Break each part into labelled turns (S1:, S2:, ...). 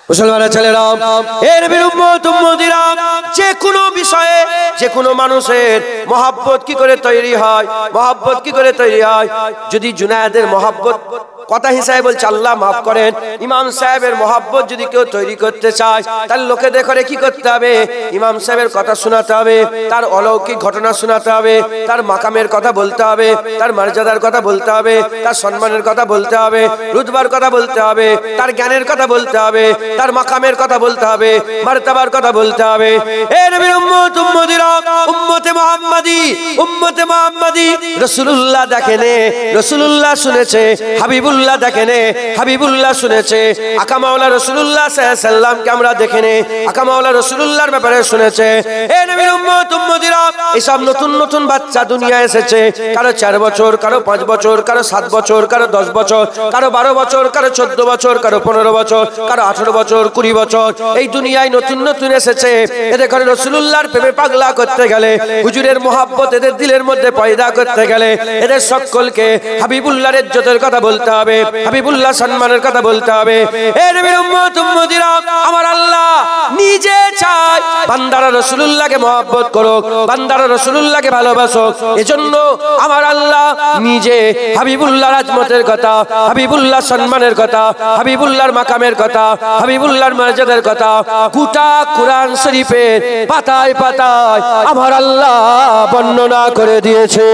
S1: মুসলমানের ছেলেরা, এর নবীর উম্মত উম্মতিরা, যে কোনো বিষয়ে যে কোনো মানুষের মহব্বত কি করে তৈরি হয়, মহব্বত কি করে তৈরি হয়? যদি জুনায়েদের মহব্বত কথা হিসাবে বলছে, আল্লাহ মাফ করেন, ইমাম সাহেবের মহব্বত যদি কেউ তৈরি করতে চায়, তাহলে লোকেদের করে কি করতে হবে? ইমাম সাহেবের কথা শোনাতে হবে, তার অলৌকিক ঘটনা শোনাতে হবে, তার মাকামের কথা বলতে হবে, তার মর্যাদার কথা বলতে হবে, তার সম্মানের কথা বলতে হবে, রুতবার কথা বলতে হবে, তার জ্ঞানের কথা বলতে হবে, তার মাকামের কথা বলতে হবে, মারতাবার কথা বলতে হবে। এ নবীর উম্মত উম্মতিরা, উম্মতে মুহাম্মাদি, উম্মতে মুহাম্মাদি, রাসূলুল্লাহ দেখেনে, রাসূলুল্লাহ শুনেছে, হাবিবুল্লাহ দেখেনে, হাবিবুল্লাহ শুনেছে, আকা মাওলা রাসূলুল্লাহ সাল্লাল্লাহু আলাইহি সাল্লামকে আমরা দেখেনে, আকা মাওলা রাসূলুল্লাহর ব্যাপারে শুনেছে। এ নবীর উম্মত উম্মতিরা, এসব নতুন নতুন বাচ্চা দুনিয়ায় এসেছে, কারো 4 বছর, কারো 5 বছর, কারো 7 বছর, কারো 10 বছর, কারো 12 বছর, কারো 14 বছর, কারো 15 বছর, কারো 18 বছর, 20 বছর, এই দুনিয়ায় নতুন নতুন এসেছে। এদের করে রাসূলুল্লাহর প্রেমে পাগলা করতে গেলে, হুজুরের মহব্বত এদের দিলের মধ্যে পয়দা করতে গেলে, এদের সকলকে হাবিবুল্লাহর ইজ্জতের কথা বলতে হবে, হাবিবুল্লাহ সম্মানের কথা বলতে হবে। এ নবীর উম্মত উম্মতিরা, আমার আল্লাহ নিজে চায় বান্দারা রাসূলুল্লাহকে মহব্বত করুক, বান্দারা রাসূলুল্লাহকে ভালোবাসুক। এজন্য আমার আল্লাহ নিজে হাবিবুল্লাহর আজমতের কথা, হাবিবুল্লাহ সম্মানের কথা, হাবিবুল্লাহর মাকামের কথা, হাবিবুল্লাহর মর্যাদার কথা গোটা কুরআন শরীফের পাতায় পাতায় আমার আল্লাহ বর্ণনা করে দিয়েছে।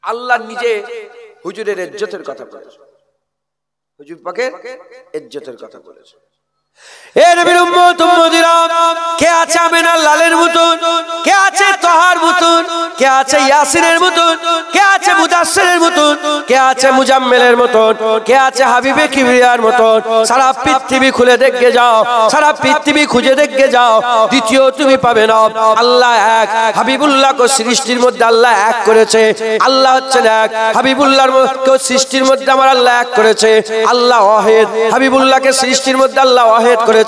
S1: আল্লাহ নিজে হুজুরের ইজ্জতের কথা বলেছে, হুজুর পাকের ইজ্জতের কথা বলেছে। এ নবীর উম্মত উম্মতিরা, কে আছে আমিনার লালের মতন, কে আছে তাহার মতন, কে আছে ইয়াসিনের মতন, কে আছে মুদাসসিরের মতন, কে আছে মুজাম্মেলের মতন, কে আছে হাবিবে কিবরিয়ার মতন? সারা পৃথিবী খুলে দেখে যাও, সারা পৃথিবী খুঁজে দেখে যাও, দ্বিতীয় তুমি পাবে না। আল্লাহ এক, হাবিবুল্লাহকে সৃষ্টির মধ্যে আল্লাহ এক করেছে, আল্লাহ হচ্ছেন এক, হাবিবুল্লাহর সৃষ্টির মধ্যে আমার আল্লাহ এক করেছে। আল্লাহ ওয়াহিদ, হাবিবুল্লাহকে সৃষ্টির মধ্যে আল্লাহ ওয়াহিদ করেছে।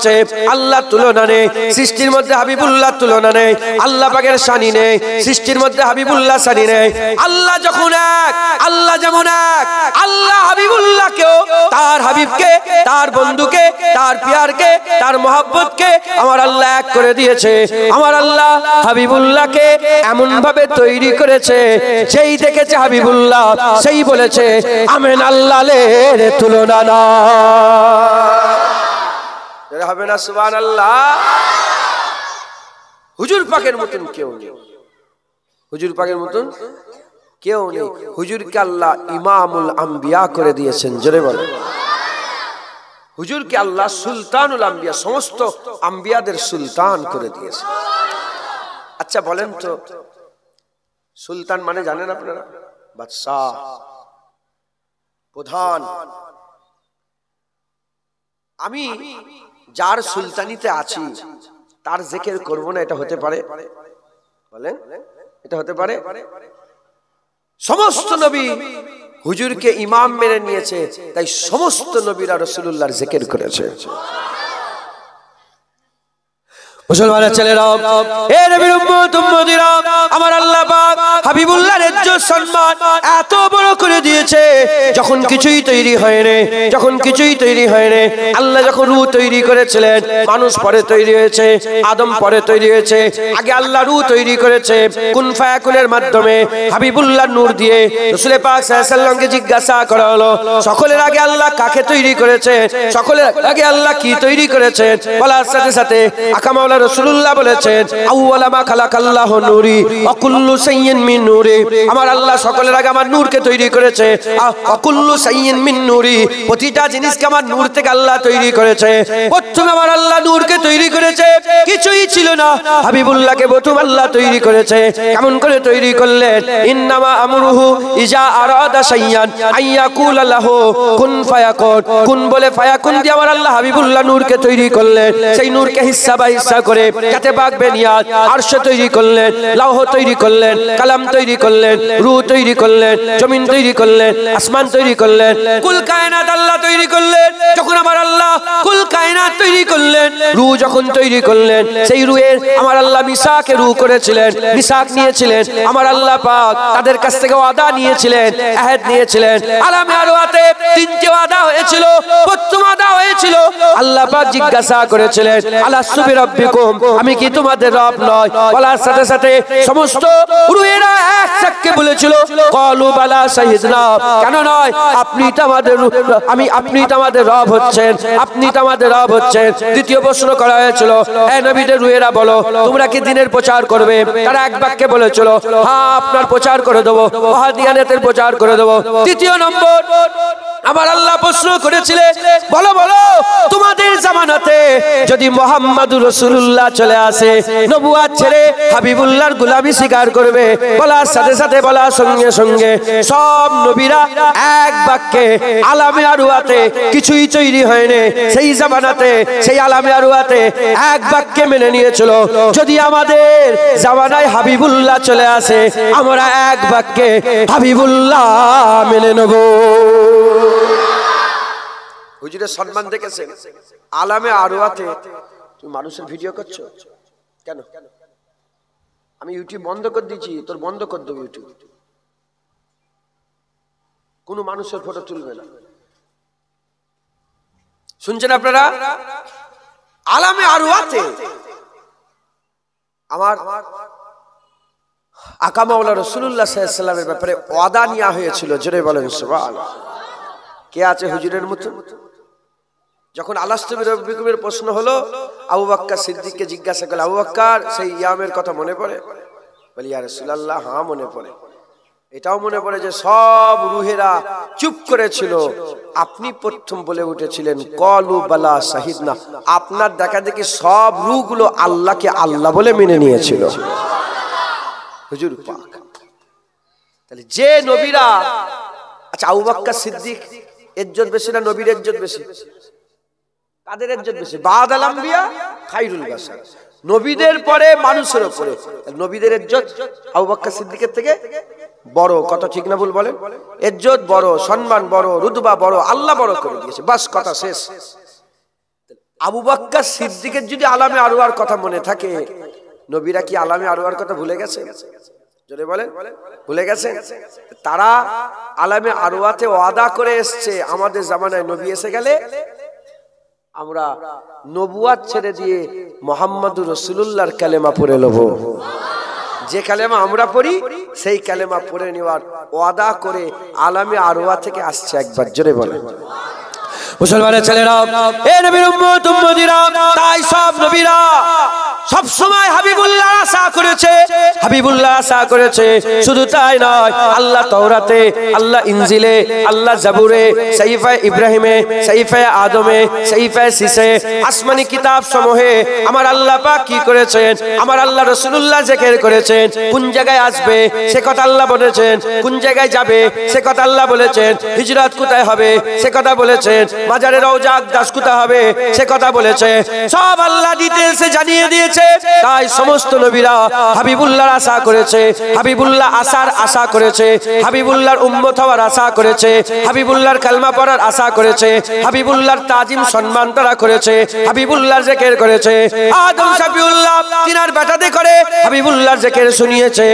S1: আল্লাহ তুলনা নেই, সৃষ্টির মধ্যে হাবিবুল্লাহ তুলনা নেই, আল্লাহ পাকের শানি নেই, সৃষ্টির মধ্যে হাবিবুল্লাহ শানি নেই। আল্লাহ যখন এক, আল্লাহ যেমন এক, আল্লাহ হাবিবুল্লাহকেও, তার হাবিবকে, তার বন্ধুকে, তার পিয়ারকে, তার মহব্বতকে আমার আল্লাহ এক করে দিয়েছে। আমার আল্লাহ হাবিবুল্লাহকে এমন ভাবে তৈরি করেছে, যেই দেখেছে হাবিবুল্লাহ সেই বলেছে আমেন আল্লাহের তুলনা না হবে না। সুবহানাল্লাহ। হুজুর পাকের মতন কেউ নেই, হুজুর পাকের মতন কেউ নেই। হুজুরকে আল্লাহ ইমামুল আম্বিয়া করে দিয়েছেন, জোরে বলেন। হুজুরকে আল্লাহ সুলতানুল আম্বিয়া, সমস্ত আম্বিয়াদের সুলতান করে দিয়েছেন। আচ্ছা বলেন তো, সুলতান মানে জানেন আপনারা? বাদশাহ, প্রধান। আমি যার সুলতানিতে আছি তার জিকির করব না, এটা হতে পারে? বলেন, এটা হতে পারে? সমস্ত নবী হুজুরকে ইমাম মেনে নিয়েছে, তাই সমস্ত নবীরা রাসূলুল্লাহর জিকির করেছে। মুসলমানের ছেলেরা, এ নবীর উম্মত উম্মতিরা, আমার আল্লাহ পাক হাবিবুল্লাহর ইজ্জত সম্মান এত বড় করে দিয়েছে, যখন কিছুই তৈরি হয়নি, যখন কিছুই তৈরি হয়নি, আল্লাহ যখন রূহ তৈরি করেছিলেন, মানুষ পরে তৈরি হয়েছে, আদম পরে তৈরি হয়েছে, আগে আল্লাহ রূহ তৈরি করেছে কুন ফায়াকুনের মাধ্যমে, হাবিবুল্লাহর নূর দিয়ে। রাসূল পাক সাল্লাল্লাহু আলাইহি ওয়াসাল্লামকে জিজ্ঞাসা করা হলো, সকলের আগে আল্লাহ কাকে তৈরি করেছে? সকলের আগে আল্লাহ কি তৈরি করেছেন? বলার সাথে সাথে আকা মাওলা রাসূলুল্লাহ বলেছেন, আউওয়ালা মা খালাকাল্লাহু নূরি ওয়া কুল্লু শাইইন মিন নূরি। আমার আল্লাহ সকলের আগে আমার নূরকে তৈরি করেছে, ওয়া কুল্লু শাইইন মিন নূরি, প্রতিটা জিনিসকে আমার নূর থেকে আল্লাহ তৈরি করেছে। প্রথমে আমার আল্লাহ নূরকে তৈরি করেছে, কিছুই ছিল না, হাবিবুল্লাহকে প্রথম আল্লাহ তৈরি করেছে। কেমন করে তৈরি করলেন? ইন্নামা আমরুহু ইজা আরাদা শাইয়ান আইয়াকুলা লাহু কুন ফায়াকুন, কুন বলে ফায়াকুন দিয়ে আমার আল্লাহ হাবিবুল্লাহ নূরকে তৈরি করলেন। সেই নূরকে হিস্সা বাই হিস্সা করে কাতে পাক বেনিয়াত আরশ তৈরি করলেন, লৌহ তৈরি করলেন, কালাম তৈরি করলেন, রূহ তৈরি করলেন, জমিন তৈরি করলেন, আসমান তৈরি করলেন, কুল কায়নাত আল্লাহ তৈরি করলেন। যখন আমার আল্লাহ কুল কায়নাত কায়নাত তৈরি করলেন, রূহ যখন তৈরি করলেন, সেই রূহের আমার আল্লাহ মিসাকে রূহ করেছিলেন, মিসাক নিয়েছিলেন আমার আল্লাহ পাক, তাদের কাছ থেকে ওয়াদা নিয়েছিলেন, আহদ নিয়েছিলেন। আলামে আরওয়াতে তিনটি ওয়াদা হয়েছিল। প্রথম ওয়াদা হয়েছিল আল্লাহ পাক জিজ্ঞাসা করেছিলেন, আলাস্তু বিরাব্বিকুম, আমি কি তোমাদের রব নয়? বলার সাথে সাথে সমস্ত রূহেরা এক সাক্ষ্যে বলেছিল, ক্বালু বালা শাহিদনা, কেন নয়, আপনি তো আমাদের আপনি তো আমাদের রব হচ্ছেন, আপনি তো আমাদের রব হচ্ছেন। দ্বিতীয় প্রশ্ন করা হয়েছিল, হে নবীদের রূহেরা বলো, তোমরা কি দ্বীনের প্রচার করবে? তারা এক বাক্যে বলেছিল, হ্যাঁ আপনার প্রচার করে দেবো, ওয়াহাদিয়াতের প্রচার করে দেবো। তৃতীয় নম্বর আমার আল্লাহ প্রশ্ন করেছিলেন, বলো বলো তোমাদের জামানাতে যদি মুহাম্মাদুর রাসূলুল্লাহ চলে আসে, নবুয়ত ছেড়ে হাবিবুল্লাহর গোলামি স্বীকার করবে, বলার সাথে সাথে বলার সঙ্গে সঙ্গে সব নবীরা এক বাক্যে আলামে আরওয়াতে কিছুই তৈরি হয়নি, সেই জামানাতে সেই আলামে আরওয়াতে এক বাক্যে মেনে নিয়েছিল, যদি আমাদের জামানায় হাবিবুল্লাহ চলে আসে আমরা এক বাক্যে হাবিবুল্লাহ মেনে নেব। হুজুরের সম্মান দেখেছেন আলামে আরওয়াতে। তুমি মানুষের ভিডিও করছো কেন? আমি ইউটিউব বন্ধ করে দিয়েছি, তোর বন্ধ করে দেবো ইউটিউব। কোন মানুষের ফটো তুলবে না, শুনছেন আপনারা? আলামে আরওয়াতে আমার আকা মাওলানা রাসূলুল্লাহ সাল্লাল্লাহু আলাইহি ওয়াসাল্লামের ব্যাপারে ওয়াদা নেওয়া হয়েছিল। জোরে বলেন সুবহানাল্লাহ। কে আছে হুজুরের মতো? যখন আলাস্তু বিরাব্বিকুমের প্রশ্ন হলো, আবু বকর সিদ্দিককে জিজ্ঞাসা করল, আবু বকর সেই ইয়ামের কথা মনে পড়ে? বলি ইয়া রাসূলুল্লাহ, হ্যাঁ মনে পড়ে। এটাও মনে পড়ে যে সব রূহেরা চুপ করেছিল, আপনি প্রথম বলে উঠেছিলেন ক্বালু বালা শাহিদনা, আপনার দেখা দেখি সব রূহগুলো আল্লাহকে আল্লাহ বলে মেনে নিয়েছিল। হুজুর পাক। তাহলে যে নবীরা, আচ্ছা আবু বকর সিদ্দিক ইজ্জত বেশি না নবীর ইজ্জত বেশি? কাদের ইজ্জত বেশি? বাদাল আম্বিয়া খায়রুল বাশার, নবীদের পরে মানুষের উপরে নবীদের ইজ্জত আবু বকর সিদ্দিকের থেকে বড়। কত ঠিক না ভুল বলেন? ইজ্জত বড়, সম্মান বড়, রুতবা বড়, আল্লাহ বড় করে দিয়েছে, বাস কথা শেষ। আবু বকর সিদ্দিকের যদি আলামে আরওয়ার কথা মনে থাকে, নবীরা কি আলামে আরওয়ার কথা ভুলে গেছে? জোরে বলেন, ভুলে গেছে? তারা আলামে আরওয়াতে ওয়াদা করে এসছে, আমাদের জামানায় নবী এসে গেলে আমরা নবুয়াত ছেড়ে দিয়ে মুহাম্মাদুর রাসূলুল্লাহর কালেমা পড়ে নেব। যে কালেমা আমরা পড়ি সেই কালেমা পড়ে নেওয়ার ওয়াদা করে আলামে আরওয়া থেকে আসছে। একবার জোরে বলেন। মুসলমানের ছেলেরা, এ নবীর উম্মত উম্মতিরা, তাই সব নবীরা সব সময় হাবিবুল্লাহ আশা করেছে, হাবিবুল্লাহ আশা করেছে। শুধু তাই নয়, আল্লাহ তাওরাতে, আল্লাহ ইনজিলে, আল্লাহ জাবুরে, সাহিফা ইব্রাহিমে, সাহিফা আদমে, সাহিফা সিসে, আসমানি কিতাব সমূহে আমার আল্লাহ পাক কি করেছেন? আমার আল্লাহ রাসূলুল্লাহ জিকির করেছেন। কোন জায়গায় আসবে সে কথা আল্লাহ বলেছেন, কোন জায়গায় যাবে সে কথা আল্লাহ বলেছেন, হিজরত কোথায় হবে সে কথা বলেছেন, মাজারে রওজা আকদাস কোথায় হবে সে কথা বলেছে, সব আল্লাহ ডিটেইলসে জানিয়ে দিয়েছে। তাই সমস্ত নবীরা হাবিবুল্লাহর আশা করেছে, হাবিবুল্লাহ আসার আশা করেছে, হাবিবুল্লাহর উম্মত হওয়ার আশা করেছে, হাবিবুল্লাহর কালমা পড়ার আশা করেছে, হাবিবুল্লাহর তাজিম সম্মান তারা করেছে, হাবিবুল্লাহর জিকির করেছে। আদম শফিউল্লাহ তিনার বেটাতে করে হাবিবুল্লাহর জিকির শুনিয়েছে,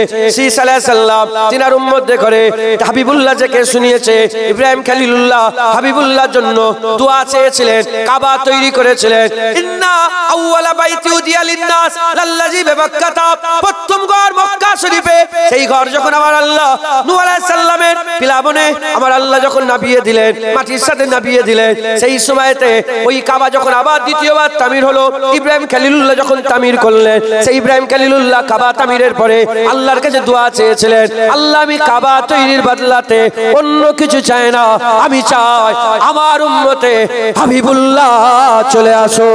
S1: ঈসা আলাইহিস সালাম তিনার উম্মতদের করে হাবিবুল্লাহ জিকির শুনিয়েছে। ইব্রাহিম খলিলুল্লাহ হাবিবুল্লাহর জন্য দোয়া চেয়েছিলেন, কাবা তৈরি করেছিলেন। ইন্না আউওয়ালা বাইতি উদিয়া লিন্নাস লাল্লাযী বিবাক্কাতা, প্রথম ঘর মক্কা শরীফে। সেই ঘর যখন আমার আল্লাহ নূহ আলাইহিস সালামের পিলাবনে আমার আল্লাহ যখন নাবিয়ে দিলেন, মাটির সাথে নাবিয়ে দিলেন, সেই সময়তে ওই কাবা যখন আবার দ্বিতীয়বার তামির হলো, ইব্রাহিম খলিলুল্লাহ যখন তামির করলেন, সেই ইব্রাহিম খলিলুল্লাহ কাবা তামিরের পরে আল্লাহর কাছে দোয়া চেয়েছিলেন, আল্লাহ আমি কাবা তৈরির বদলাতে অন্য কিছু চাই না, আমি চাই আমার উম্মতে হাবিবুল্লাহ চলে আসো,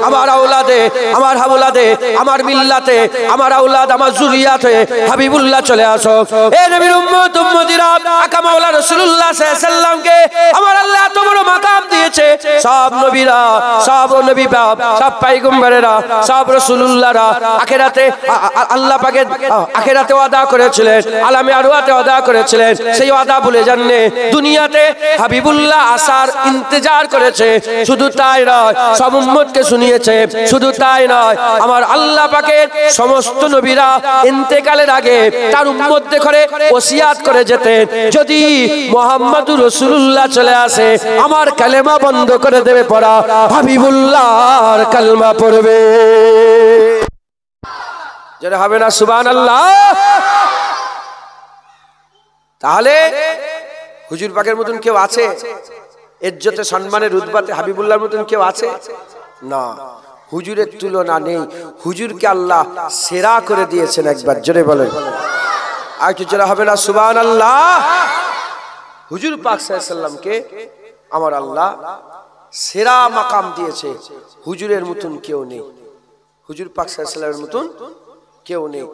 S1: আমার আওলাদে, আমার হাওলাদে, আমার মিল্লাতে, আমার আওলাদ, আমার যুরিয়াতে হাবিবুল্লাহ চলে আসো। এ নবীর উম্মত উম্মতিরা, আকা মাওলানা রাসূলুল্লাহ সাল্লাল্লাহু আলাইহি ওয়াসাল্লামকে আমার আল্লাহ এত বড় মাকাম দিয়েছে। মেনেছে সব নবীরা, সব নবী বাপ, সব পয়গম্বরেরা, সব রাসূলুল্লাহরা আখিরাতে আল্লাহ পাকের আখিরাতে ওয়াদা করেছিলেন, আলামে আরওয়াতে ওয়াদা করেছিলেন। সেই ওয়াদা ভুলে যাননি। দুনিয়াতে হাবিবুল্লাহ আসার ইন্তজার করেছে, শুধু তাই নয় সব উম্মতকে শুনিয়েছে, শুধু তাই নয় আমার আল্লাহ পাকের সমস্ত নবীরা ইন্তেকালের আগে তার উম্মতদের করে ওসিয়াত করে যেতেন, যদি মুহাম্মদুর রাসূলুল্লাহ চলে আসে আমার কালেমা বন্ধ করে দেবে পড়া, হাবিবুল্লাহর কালমা পড়বে। যেটা হবে না সুবহানাল্লাহ। তাহলে হুজুর পাকের মতন কেউ আছে? ইজ্জতে সম্মানের রুতবাতে হাবিবুল্লাহর মতন কেউ আছে? না, হুজুরের তুলনা নেই। হুজুরকে আল্লাহ সেরা করে দিয়েছেন। একবার জোরে বলেন, আর একটু জোরে হবে না সুবহানাল্লাহ। হুজুর পাক সাল্লাল্লাহু আলাইহি সাল্লামকে আমার আল্লাহ সেরা মাকাম দিয়েছে। হুজুরের মতন কেউ নেই, হুজুর পাক সাল্লাল্লাহু আলাইহি সাল্লামের মতন কেউ নেই।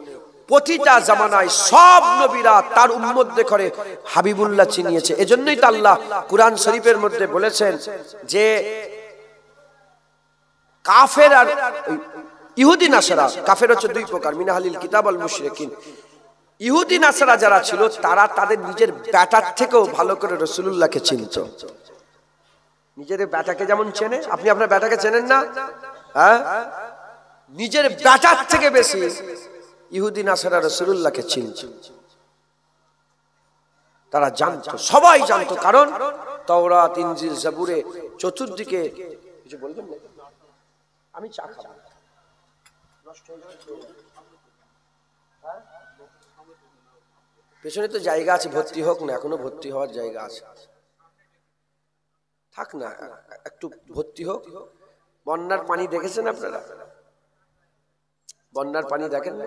S1: প্রতিটা জামানায় সব নবীরা তার উম্মতদের করে হাবিবুল্লাহ চিনিয়েছে। এজন্যই তো আল্লাহ কুরআন শরীফের মধ্যে বলেছেন যে কাফের আর ইহুদি নাসারা, কাফের হচ্ছে দুই প্রকার, মিনাহালিল কিতাব আল মুশরিকিন। ইহুদি নাসারা যারা ছিল তারা তাদের নিজের বেটার থেকেও ভালো করে রাসূলুল্লাহকে চিনত। নিজের বেটাকে যেমন চেনে, আপনি আপনার বেটাকে চেনেন না? হ্যাঁ, নিজের বেটার থেকে বেশি ইহুদি নাসারা রাসূলুল্লাহকে চিনত। তারা জানতো, সবাই জানতো, কারণ তাওরাত, ইনজিল, জাবুরে চতুর্দিকে। কিছু বলবেন না? আমি চা খাবো। পেছনে তো জায়গা আছে, ভর্তি হোক না, এখনো ভর্তি হওয়ার জায়গা আছে, থাক না, একটু ভর্তি হোক। বন্যার পানি দেখেছেন আপনারা? বন্যার পানি দেখেন না?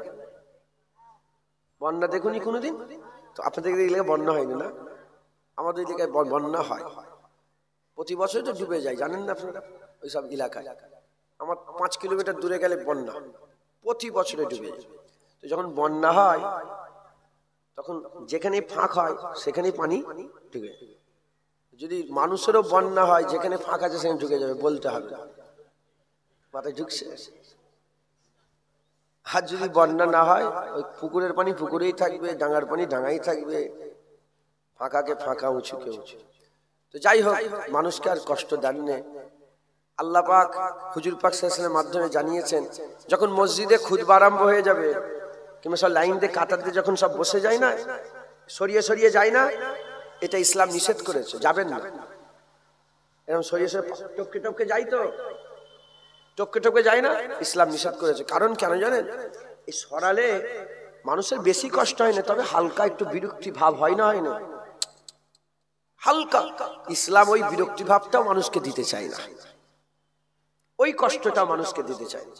S1: বন্যা দেখুনি কোনোদিন? তো আপনাদের এলাকায় বন্যা হয়নি না? আমাদের এলাকায় বন্যা হয়, প্রতি বছর তো ডুবে যায়, জানেন না আপনারা? ওই সব এলাকায় আমার 5 কিলোমিটার দূরে গেলে বন্যা, প্রতি বছরে ডুবে যায়। তো যখন বন্যা হয় তখন যেখানে ফাঁক হয় সেখানেই পানি ঢুকে। যদি মানুষেরও বন্যা হয়, যেখানে ফাঁক আছে সেখানে ঢুকে যাবে, বলতে হবে, মাথায় ঢুকছে। আর যদি বন্যা না হয়, ওই পুকুরের পানি পুকুরেই থাকবে, ডাঙার পানি ডাঙাই থাকবে, ফাঁকাকে ফাঁকা, উঁচুকে উঁচু। তো যাই হোক, মানুষকে আর কষ্ট দেন না। আল্লাহ পাক হুজুর পাক সাল্লাল্লাহু আলাইহি ওয়াসাল্লামের মাধ্যমে জানিয়েছেন, যখন মসজিদে খুতবা আরম্ভ হয়ে যাবে, কিংবা সব লাইন দিয়ে কাতার দিয়ে যখন সব বসে যায় না, সরিয়ে সরিয়ে যায় না, এটা ইসলাম নিষেধ করেছে, যাবেন না। এরকম সরিয়ে সরিয়ে টপকে টপকে যাই, তো টপকে টপকে যায় না, ইসলাম নিষেধ করেছে। কারণ কেন জানেন? এই সরালে মানুষের বেশি কষ্ট হয় না, তবে হালকা একটু বিরক্তি ভাব হয় না, হয় না, হালকা। ইসলাম ওই বিরক্তি ভাবটাও মানুষকে দিতে চায় না, ওই কষ্টটা মানুষকে দিতে চায় না।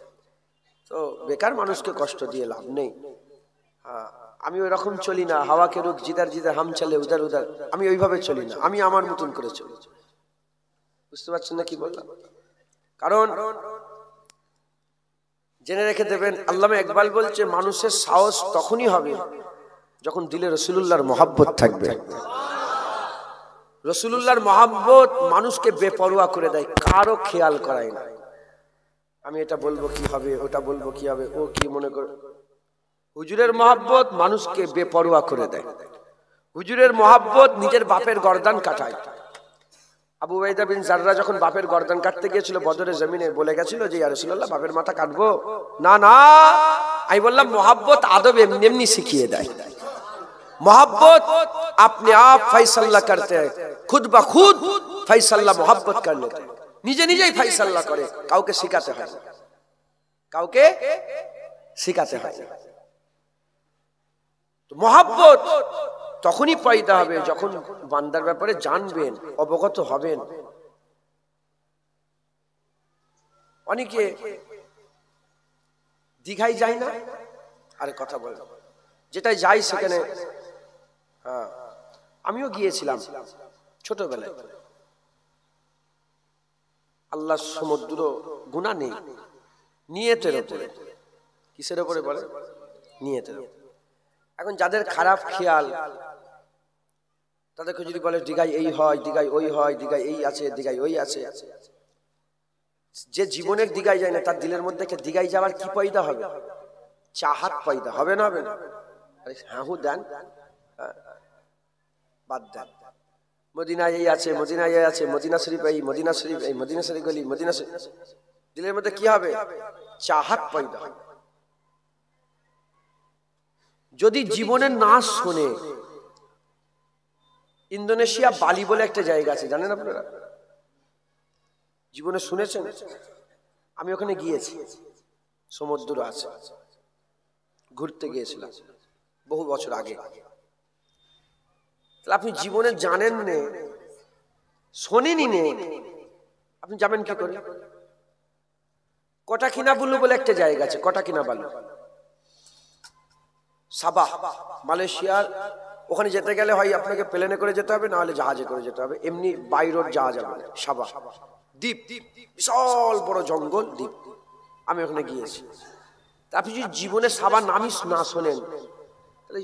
S1: তো বেকার মানুষকে কষ্ট দিয়ে লাভ নেই। হ্যাঁ, আমি ওই রকম চলি না, হাওয়া কে রুখ জিদার জিদার হাম চলে উদার উদার, আমি ওইভাবে চলি না, আমি আমার মতন করে চলি। বুঝতে পারছেন না কি বললাম? কারণ জেনে রেখে দেবেন, আল্লামা ইকবাল বলছে, মানুষের সাহস তখনই হবে যখন দিলে রাসূলুল্লাহর মহব্বত থাকবে। রাসূলুল্লাহর মহব্বত মানুষকে বেপরোয়া করে দেয়, কারো খেয়াল করায় না। আমি এটা বলবো কি হবে, ওটা বলবো কি হবে, ও কি মনে করে। হুজুরের মহব্বত মানুষকে বেপরোয়া করে দেয়। হুজুরের মহব্বত নিজের বাপের গর্দান কাটায়। আবু উবাইদা বিন জাররা যখন বাপের গর্দান কাটতে গিয়েছিল বদরের জমিনে, বলে গেছিল যে ইয়া রাসূলুল্লাহ, বাপের মাথা কাটবো না। না, আমি বললাম মহব্বত আদব এমনি এমনি শিখিয়ে দেয়। मोहब्बत अपने आप फैसला करते हैं, खुद ब खुद फैसला मोहब्बत कर लेते हैं, निजे निजे फैसला करे, काउके शिखाते हैं, काउके शिखाते हैं। तो मोहब्बत তখনই পয়দা হবে যখন বান্দার ব্যাপারে জানবেন, অবগত হবেন। অনেকে দীঘায় যায় না, আরে কথা বল, যেটাই যাই সেখানে, হ্যাঁ আমিও গিয়েছিলাম ছোটবেলায়। আল্লাহ সমুদ্র গুনাহ নেই, নিয়তের উপরে। কিসের উপরে বলে? নিয়তের উপরে। এখন যাদের খারাপ খেয়াল, তাদেরকে যদি বলে দিঘায় এই হয়, দিঘায় ওই হয়, দিঘায় এই আছে, দিঘায় ওই আছে, যে জীবনের দিঘায় যায় না তার দিলের মধ্যে দিঘায় যাওয়ার কি পয়দা হবে? চাহাত পয়দা হবে না? হবে না? হ্যাঁ হু দেন, বাদ দেন। মদিনায় এই আছে, মদিনায় এই আছে, মদিনা শরীফ এই, মদিনা শরীফ এই, মদিনা শরীফ গলি, মদিনা শরীফ, দিলের মধ্যে কি হবে? চাহাত পয়দা হবে। যদি জীবনে না শোনে, ইন্দোনেশিয়া বালি বলে একটা জায়গা আছে, জানেন আপনারা? জীবনে শুনেছেন? আমি ওখানে গিয়েছি, সমুদ্র আছে, ঘুরতে গিয়েছিলাম বহু বছর আগে। তাহলে আপনি জীবনে জানেন নে, শোনেনি নে, আপনি যাবেন কি করে? কটাকিনাবালু বলে একটা জায়গা আছে, কটাকিনাবালু, সাবাহ, মালয়েশিয়ার। ওখানে যেতে গেলে হয় আপনাকে প্লেনে করে যেতে হবে, না হলে জাহাজে করে যেতে হবে, এমনি বাই রোড যাওয়া যাবে না। সাবাহ দ্বীপ, বিশাল বড় জঙ্গল দ্বীপ, আমি ওখানে গিয়েছি। আপনি যদি জীবনে সাবাহ নামই না শোনেন তাহলে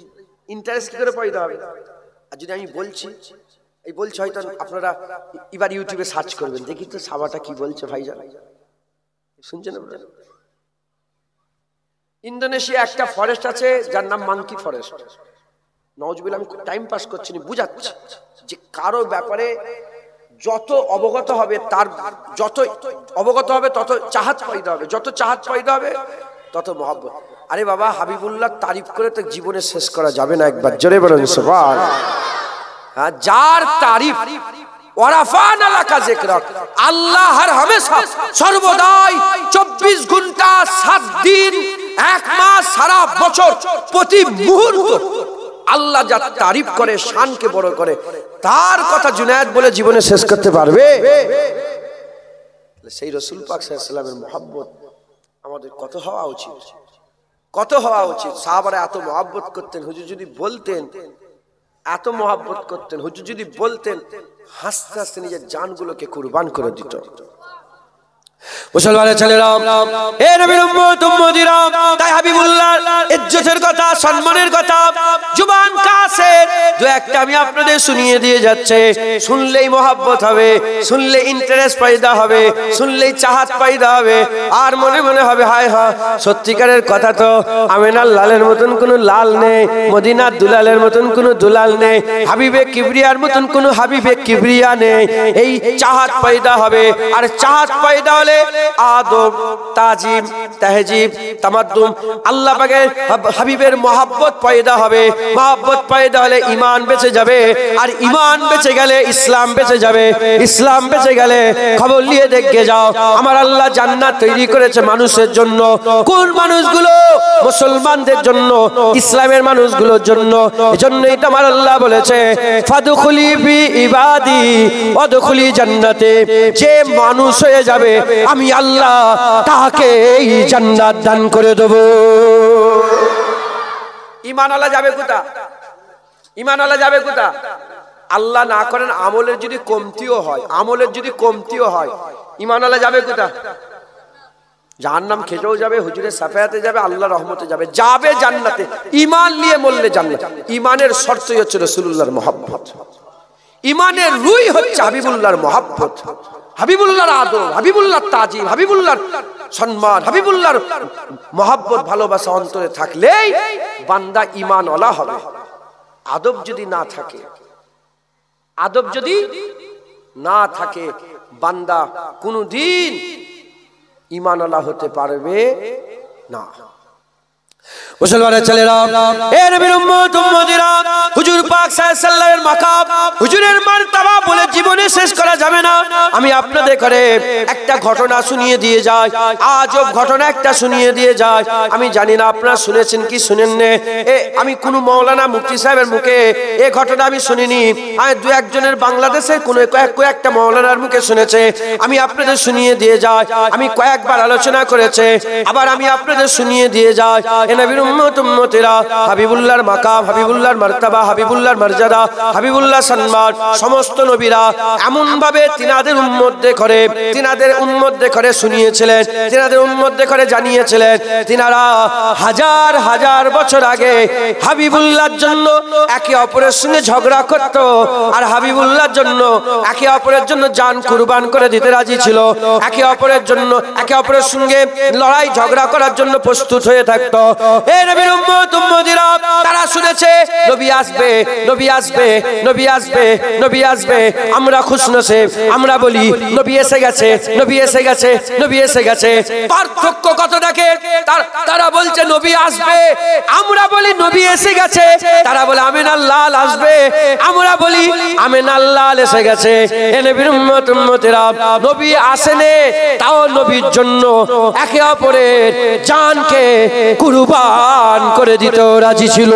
S1: ইন্টারেস্ট কি করে পয়দা হবে? আর যদি আমি বলছি, এই বলছি, হয়তো আপনারা এবার ইউটিউবে সার্চ করবেন, দেখি তো সাবাহটা কি বলছে ভাইজান, শুনছেন আপনারা? ইন্দোনেশিয়া একটা ফরেস্ট আছে যার নাম মাঙ্কি ফরেস্ট। নওয়াজবিল্লাহ, আমি টাইম পাস করছি না, বুঝাচ্ছি যে কারো ব্যাপারে যত অবগত হবে, তার যত অবগত হবে তত চাহাত পয়দা হবে, যত চাহাত পয়দা হবে তত মহব্বত। আরে বাবা, হাবিবুল্লাহ তারিফ করে তো জীবনে শেষ করা যাবে না, একবার জোরে বলুন সুবহানাল্লাহ। হ্যাঁ, যার তারিফ ওয়ারাফানা লাকা যিকরাক, আল্লাহ হর হামেশা সর্বদাই 24 ঘন্টা 7 দিন 1 মাস সারা বছর প্রতি মুহূর্ত আল্লাহ যার তারিফ করে, শানকে বড় করে, তার কথা জুনায়েদ বলে জীবনে শেষ করতে পারবে? সেই রাসূল পাক সাল্লাল্লাহু আলাইহি ওয়াসাল্লামের মহব্বত আমাদের কত হওয়া উচিত, কত হওয়া উচিত। সাহাবারা এত মহব্বত করতেন, হুজুর যদি বলতেন, এত মহব্বত করতেন, হুজুর যদি বলতেন, হাসতে হাসতে নিজের জানগুলোকে কুরবান করে দিত। মুসলমানের ছেলেরা, এ নবীর উম্মত উম্মতিরা, তাই হাবিবুল্লাহ ইজ্জতের কথা, সম্মানের কথা জুবান কাসের দু একটা আমি আপনাদের শুনিয়ে দিয়ে যাচ্ছে। শুনলেই মহব্বত হবে, শুনলে ইন্টারেস্ট পয়দা হবে, শুনলেই চাহাত পয়দা হবে, আর মনে মনে হবে হায় হ্যাঁ, সত্যিকারের কথা তো আমিনার লালের মতন কোনো লাল নেই, মদিনার দুলালের মতন কোনো দুলাল নেই, হাবিবে কিবরিয়ার মতন কোনো হাবিবে কিবরিয়া নেই। এই চাহাত পয়দা হবে, আর চাহাত পয়দা হলে আদব, তাজিম, তাহজিব, তামাদ্দুন, আল্লাহ পাকের হাবিবের মহব্বত পয়দা হবে। মহব্বত পয়দা হলে ঈমান বেঁচে যাবে, আর ঈমান বেঁচে গেলে ইসলাম বেঁচে যাবে। ইসলাম বেঁচে গেলে খবর নিয়ে দেখে যাও, আমার আল্লাহ জান্নাত তৈরি করেছে মানুষের জন্য। কোন মানুষগুলো? মুসলমানদের জন্য, ইসলামের মানুষগুলোর জন্য। এজন্যই তো আমার আল্লাহ বলেছে ফাদখুলি ফি ইবাদি ওয়াদখুলি জান্নাতে। যে মানুষ হয়ে যাবে আমি আল্লাহ তাকে এই জান্নাত দান করে দেব। ঈমানওয়ালা যাবে কোথা? ঈমানওয়ালা যাবে কোথা? আল্লাহ না করেন আমলের যদি কমতিও হয়, আমলের যদি কমতিও হয়, ঈমানওয়ালা যাবে কোথা? জাহান্নাম খেতেও যাবে, হুজুরের সাফায়াতে যাবে, আল্লাহর রহমতে যাবে, যাবে জান্নাতে। ঈমান নিয়ে মরলে জান্নাত। ঈমানের শর্তই হচ্ছে রাসূলুল্লাহর মহব্বত। ঈমানের রুই হচ্ছে হাবিবুল্লাহর মহব্বত, হাবিবুল্লাহর আদব, হাবিবুল্লাহর তাজিম, হাবিবুল্লাহর সম্মান, হাবিবুল্লাহর মহব্বত, ভালোবাসা অন্তরে থাকলেই বান্দা ঈমানওয়ালা হবে। আদব যদি না থাকে, আদব যদি না থাকে, বান্দা কোনদিন ঈমানওয়ালা হতে পারবে না। মুসলমানের ছেলেরা, এ নবীর উম্মত উম্মতিরা, হুজুর পাক সাল্লাল্লাহু আলাইহি ওয়াসাল্লামের মাকাম, হুজুরের মারতাবা বলে জীবনে শেষ করা যাবে না। আমি আপনাদের করে একটা ঘটনা শুনিয়ে দিয়ে যাই, আজব ঘটনা একটা শুনিয়ে দিয়ে যাই। আমি জানি না আপনারা শুনেছেন কি শুনেন না। আমি কোন মাওলানা মুফতি সাহেবের মুখে এই ঘটনা আমি শুনিনি। আমি দু একজনের বাংলাদেশে কোন কয়েকটা মাওলানার মুখে শুনেছে। আমি আপনাদের শুনিয়ে দিয়ে যাই। আমি কয়েকবার আলোচনা করেছে, আবার আমি আপনাদের শুনিয়ে দিয়ে যাই। এ নবীর উম্মত উম্মতিরা হাবিবুল্লাহর মাকাম, হাবিবুল্লাহর মারতাবা, হাবিবুল্লাহর মর্যাদা, হাবিবুল্লাহ সম্মান সমস্ত নবীরা এমন ভাবে তিনাদের উম্মতদের করে শুনিয়েছিলেন, তিনাদের উম্মতদের করে জানিয়েছিলেন। তিনারা হাজার হাজার বছর আগে হাবিবুল্লাহর জন্য একে অপরের সঙ্গে ঝগড়া করত, আর হাবিবুল্লাহর জন্য একে অপরের জন্য জান কুরবান করে দিতে রাজি ছিল, একে অপরের জন্য একে অপরের সঙ্গে লড়াই ঝগড়া করার জন্য প্রস্তুত হয়ে থাকতো। হে নবীর উম্মত উম্মতিরা, তারা শুনেছে নবী আসবে, নবী আসবে, নবী আসবে, নবী আসবে। আমরা খুশনসিব, আমরা বলি নবী এসে গেছে, নবী এসে গেছে, নবী এসে গেছে। পার্থক্য কত দেখে, তারা বলছে নবী আসবে, আমরা বলি নবী এসে গেছে। তারা বলে আমিনার লাল আসবে, আমরা বলি আমিনার লাল এসে গেছে। হে নবীর উম্মত উম্মতিরা, নবী আসেনে, তাও নবীর জন্য একে অপরের জানকে কুরবান করে দিতে রাজি ছিল।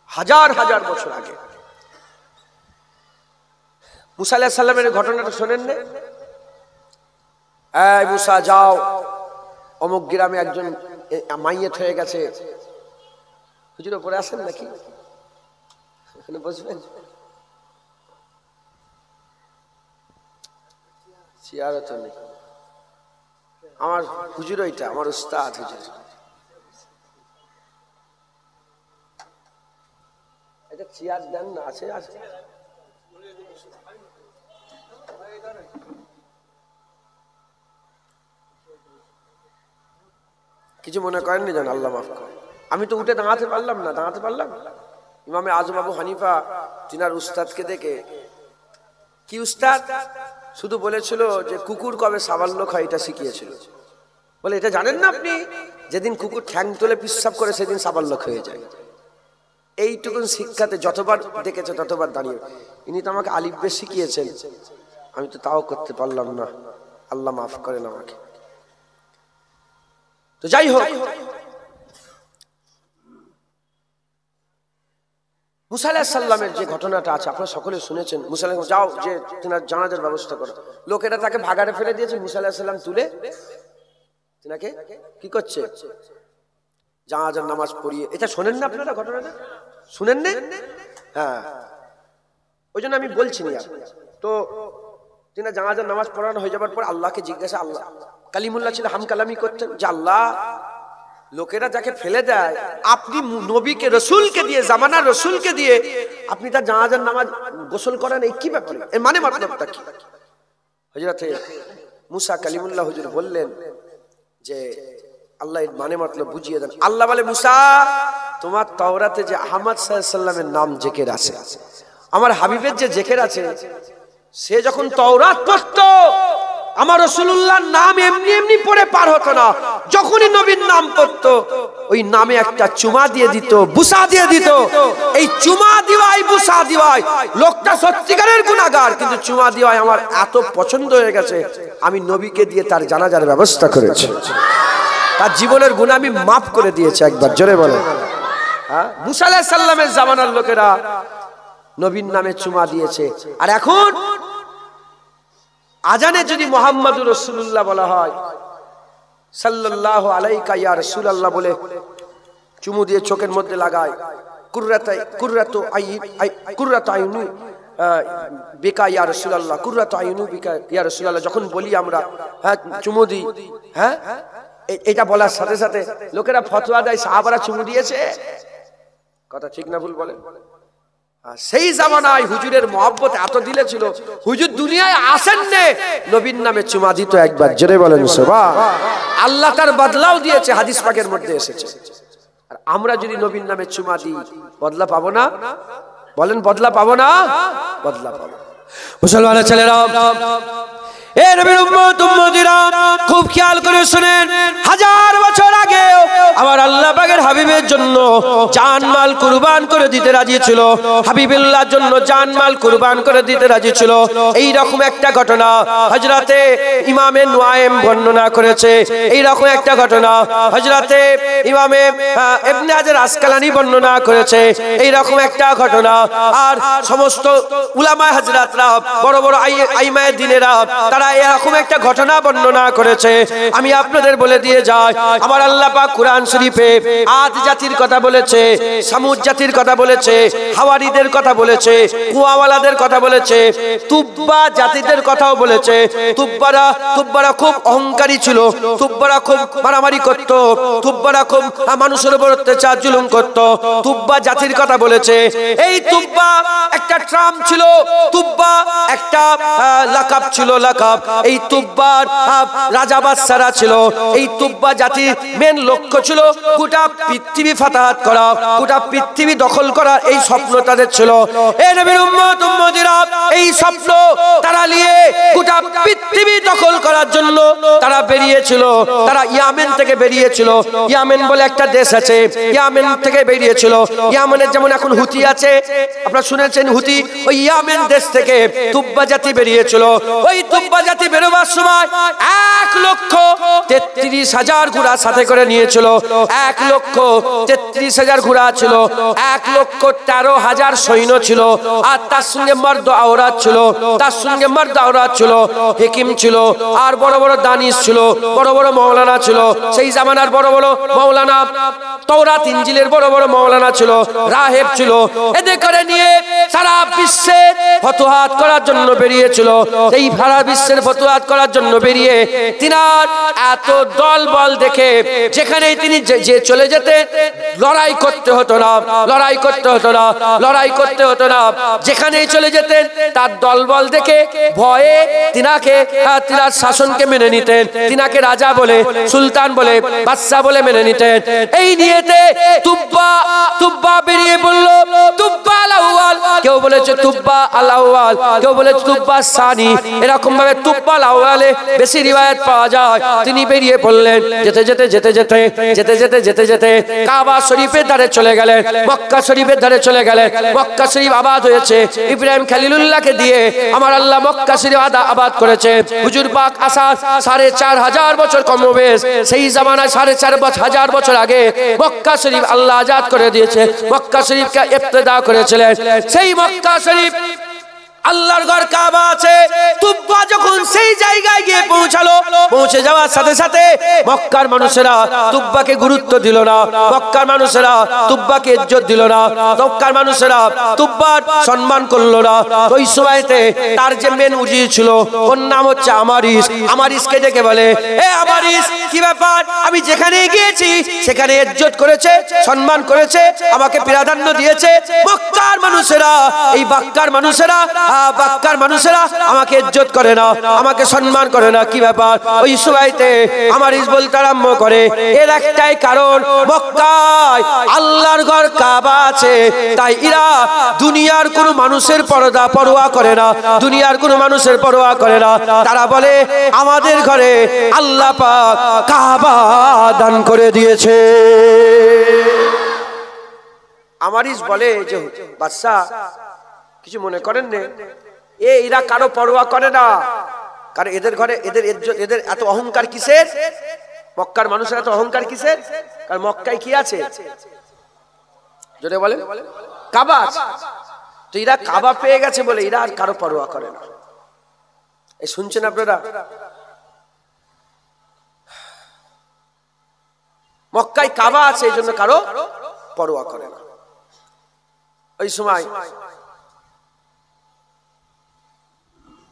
S1: হাজার হাজার বছর আগে মুসা আলাইহিস সালামের ঘটনাটা শোনেন না? এই মুসা যাও, অমুক গ্রামে একজন মাইয়েত হয়ে গেছে। হুজুর উপরে আসেন নাকি? এখানে বসবেন? চেয়ারও তো নেই। আমার হুজুর ওইটা, আমার উস্তাদ হুজুর। এটা চেয়ার দেন না, আছে আছে। কিছু মনে করেননি জান, আল্লাহ মাফ করে। আমি তো উঠে দাঁড়াতে পারলাম না, ইমামে আজম আবু হানিফা তিনার উস্তাদকে দেখে, কি উস্তাদ শুধু বলেছিল যে কুকুর কবে সাবাল্যক হয় এটা শিখিয়েছিল। বলে এটা জানেন না আপনি, যেদিন কুকুর ঠ্যাং তুলে পিশাব করে সেদিন সাবাল্যক হয়ে যায়। এইটুকুন শিক্ষাতে যতবার দেখেছে ততবার দাঁড়িয়ে। ইনি তো আমাকে আলিফ বে শিখিয়েছেন, আমি তো তাও করতে পারলাম না, আল্লাহ মাফ করেন আমাকে। তো যাই হোক, মুসা আলাইহিস সালামের যে ঘটনাটা আছে আপনারা সকলে শুনেছেন। মুসা আলাইহিস যাও, যে তিনার জানাজার ব্যবস্থা করো। লোকেরা তাকে ভাগাড়ে ফেলে দিয়েছে, মুসা আলাইহিস সালাম তুলে তিনাকে কি করছে, জানাজার নামাজ পড়িয়ে। এটা শোনেন না আপনারা, ঘটনাটা শুনেন না? হ্যাঁ, ওই জন্য আমি বলছি না। তো তিনার জানাজার নামাজ পড়ানো হয়ে যাবার পর আল্লাহকে জিজ্ঞাসা, আল্লাহ কালিমুল্লাহ ছিল, হামকালামি করতেন, যে আল্লাহ লোকেরা যাকে ফেলে দেয়, আপনি নবীকে রসুলকে দিয়ে, জামানার রসুলকে দিয়ে আপনি তার জানাজার নামাজ গোসল করেন, এই কি ব্যাপার? এর মানে মাতলবটা কি? হযরত মুসা কালিমুল্লাহ হুজুর বললেন যে আল্লাহ এর মানে মতলব বুঝিয়ে দেন। আল্লাহ বলে, মুসা তোমার তাওরাতে যে আহমদ সাল্লাল্লাহু আলাইহি ওয়াসাল্লামের নাম জিকির আছে, আমার হাবিবের যে জিকির আছে, সে যখন তাওরাত পড়তো আমার রাসূলুল্লাহর নাম এমনি এমনি পড়ে পার হতো না। যখনই নবীর নাম পড়তো ওই নামে একটা চুমা দিয়ে দিত, বুসা দিয়ে দিত। এই চুমা দিওয়াই বুসা দিওয়াই, লোকটা সত্যিকারের গুনাহগার, কিন্তু চুমা দিওয়াই আমার এত পছন্দ হয়ে গেছে, আমি নবীকে দিয়ে তার জানাজার ব্যবস্থা করেছি, তার জীবনের গুনাহ আমি মাফ করে দিয়েছি। একবার জোরে বলেন। হ্যাঁ, মুসা আলাইহিস সালামের জামানার লোকেরা নবীর নামে চুমা দিয়েছে। আর এখন আজানে যদি মুহাম্মাদুর রাসূলুল্লাহ বলা হয়, সাল্লাল্লাহু আলাইকা ইয়া রাসূলুল্লাহ বলে চুমু দিয়ে চোখের মধ্যে লাগায়, কুররাতু আইনি বিকা ইয়া রাসূলুল্লাহ, কুররাতু আইনি বিকা ইয়া রাসূলুল্লাহ যখন বলি আমরা, হ্যাঁ চুমু দিই, হ্যাঁ এটা বলার সাথে সাথে লোকেরা ফতোয়া দেয় সাহাবারা চুমু দিয়েছে। কথা ঠিক না ভুল বলেন? সেই জামানায় হুজুরের মহব্বত এত দিলে ছিল, হুজুর দুনিয়ায় আসেন নে নবীর নামে চুমা দিত। একবার জোরে বলেন সুবহান। আল্লাহ তার বদলাও দিয়েছে, হাদিস পাকের মধ্যে এসেছে। আর আমরা যদি নবীর নামে চুমা দিই, বদলা পাবো না? বলেন বদলা পাবো না? বদলা পাবো। মুসলমানের ছেলেরা, এ নবীর উম্মত উম্মতিরা, খুব খেয়াল করে শুনেন, হাজার বছর আগে আমার আল্লাহ পাকের হাবিবের জন্য জানমাল কুরবান করে দিতে রাজি ছিল, হাবিবুল্লাহর জন্য জানমাল কুরবান করে দিতে রাজি ছিল। এই রকম একটা ঘটনা হযরতে ইমামে নুয়াইম বর্ণনা করেছে। এই রকম একটা ঘটনা হযরতে ইমামে ইবনে হাজার আসকালানী বর্ণনা করেছে। এই রকম একটা ঘটনা আর সমস্ত উলামা হযরতরা বড় বড় আইমায়ে দ্বীনেরা তারা এরকম একটা ঘটনা বর্ণনা করেছে। আমি আপনাদের বলে দিয়ে যাই, আমার আল্লাহ পাক কুরআন শরীফে আদ জাতির কথা বলেছে, সামুদ জাতির কথা বলেছে, হাওয়ারিদের কথা বলেছে, কুয়াওয়ালাদের কথা বলেছে, তুব্বা জাতিদের কথাও বলেছে। তুব্বারা খুব অহংকারী ছিল, তুব্বারা খুব মারামারি করত, তুব্বারা খুব মানুষের উপর অত্যাচার জুলুম করত। তুব্বা জাতির কথা বলেছে। এই তুব্বা একটা ট্রাম ছিল, তুব্বা একটা লাকাব ছিল, লাকাব। এই তুব্বার রাজা বাদশারা ছিল। এই তুব্বা জাতির মেন লক্ষ্য ছিল গোটা পৃথিবী ফাতাহাত করা, গোটা পৃথিবী দখল করা, এই স্বপ্ন তাদের ছিল। এই নবীর উম্মত উম্মতিরা এই স্বপ্ন তারা নিয়ে গোটা পৃথিবী দখল করার জন্য তারা বেরিয়েছিল। তারা ইয়ামেন থেকে বেরিয়েছিল। ইয়ামেন বলে একটা দেশ আছে, ইয়ামেন থেকে বেরিয়েছিল। ইয়ামেনের যেমন এখন হুতি আছে, আপনারা শুনেছেন হুতি, ওই ইয়ামেন দেশ থেকে তুব্বা জাতি বেরিয়েছিল। ওই তুব্বা জাতি বেরোবার সময় 1,33,000 ঘোড়া সাথে করে নিয়েছিল। 1,33,000 ঘোড়া ছিল, 1,13,000 সৈন্য ছিল, আর তার সঙ্গে মর্দ আওরাত ছিল, তার সঙ্গে মর্দ আওরাত ছিল, হিকিম ছিল, আর বড় বড় দানিশ ছিল, বড় বড় মাওলানা ছিল। সেই জামানার বড় বড় মাওলানা, তাওরাত ইনজিলের বড় বড় মাওলানা ছিল, রাহেব ছিল। এদের করে নিয়ে সারা বিশ্বের ফতোয়াত করার জন্য বেরিয়েছিল। এই সারা বিশ্বের ফতোয়াত করার জন্য বেরিয়ে তিনার এত দল বল দেখে যেখানেই তিনি যে চলে যেতেন লড়াই করতে হতো না, লড়াই করতে হতো না, লড়াই করতে হতো না। যেখানেই চলে যেতেন তার দল বল দেখে ভয়ে তিনার শাসনকে মেনে নিতেন, তিনাকে রাজা বলে, সুলতান বলে, বাদশা বলে মেনে নিতেন। এই নিয়েতে তুব্বা বেরিয়ে বলল তুব্বা আল আউয়াল, কেউ বলেছে তুব্বা আল আউয়াল, কেউ বলেছে তুব্বা সানি। এরকম ভাবে তুব্বা আল আউয়ালে বেশি রিওয়ায়াত পাওয়া যায়। তিনি বেরিয়ে পড়লেন। যেতে কাবা শরীফের ধারে চলে গেলেন, মক্কা শরীফের ধারে চলে গেলেন। মক্কা শরীফ আবাদ হয়েছে ইব্রাহিম খলিলুল্লাহকে দিয়ে, আমার আল্লাহ মক্কা শরীফ আবাদ করেছে। হুজুর পাক আসার 4,500 বছর কমবেশ, সেই জামানায় 4,500 বছর আগে মক্কা শরীফ আল্লাহ আজাদ করে দিয়েছে। মক্কা শরীফকে ইবতিদা করেছিলেন। সেই মক্কা শরীফ আল্লাহর ঘর কাবা আছে। তুব্বা যখন সেই জায়গায় গিয়ে পৌঁছালো, পৌঁছে যাওয়ার সাথে সাথে মক্কার মানুষেরা তুব্বাকে গুরুত্ব দিল না, মক্কার মানুষেরা তুব্বাকে ইজ্জত দিল না, মক্কার মানুষেরা তুব্বার সম্মান করলো না। ওই সময়তে তার যে মেন উজি ছিল, ওর নাম হচ্ছে আমারিস। আমারিসকে ডেকে বলে, এ আমারিস, কি ব্যাপার? আমি যেখানে গিয়েছি সেখানে ইজ্জত করেছে, সম্মান করেছে, আমাকে প্রাধান্য দিয়েছে। মক্কার মানুষেরা, এই বাক্কার মানুষেরা আমাকে ইজ্জত করে না, আমাকে সম্মান করে না, কি ব্যাপার? ওই সময়তে আমারিস বলতে আরম্ভ করে, এর একটাই কারণ, মক্কায় আল্লাহর ঘর কাবা আছে, তাই এরা দুনিয়ার কোনো মানুষের পরোয়া করে না, দুনিয়ার কোনো মানুষের পরোয়া করে না। তারা বলে আমাদের ঘরে আল্লাহ পাক কাবা দান করে দিয়েছে। আমারিস বলে যে বাদশা, কিছু মনে করেন না, এরা কারো পরোয়া করে না, কারণ এদের ঘরে এদের এত অহংকার কিসের? মক্কার মানুষের এত অহংকার কিসের? কারণ মক্কায় কি আছে? জোরে বলেন, কাবা আছে। তো এরা কাবা পেয়ে গেছে বলে এরা আর কারো পরোয়া করে না। এই শুনছেন আপনারা? মক্কায় কাবা আছে, এই জন্য কারো পরোয়া করে না। ওই সময়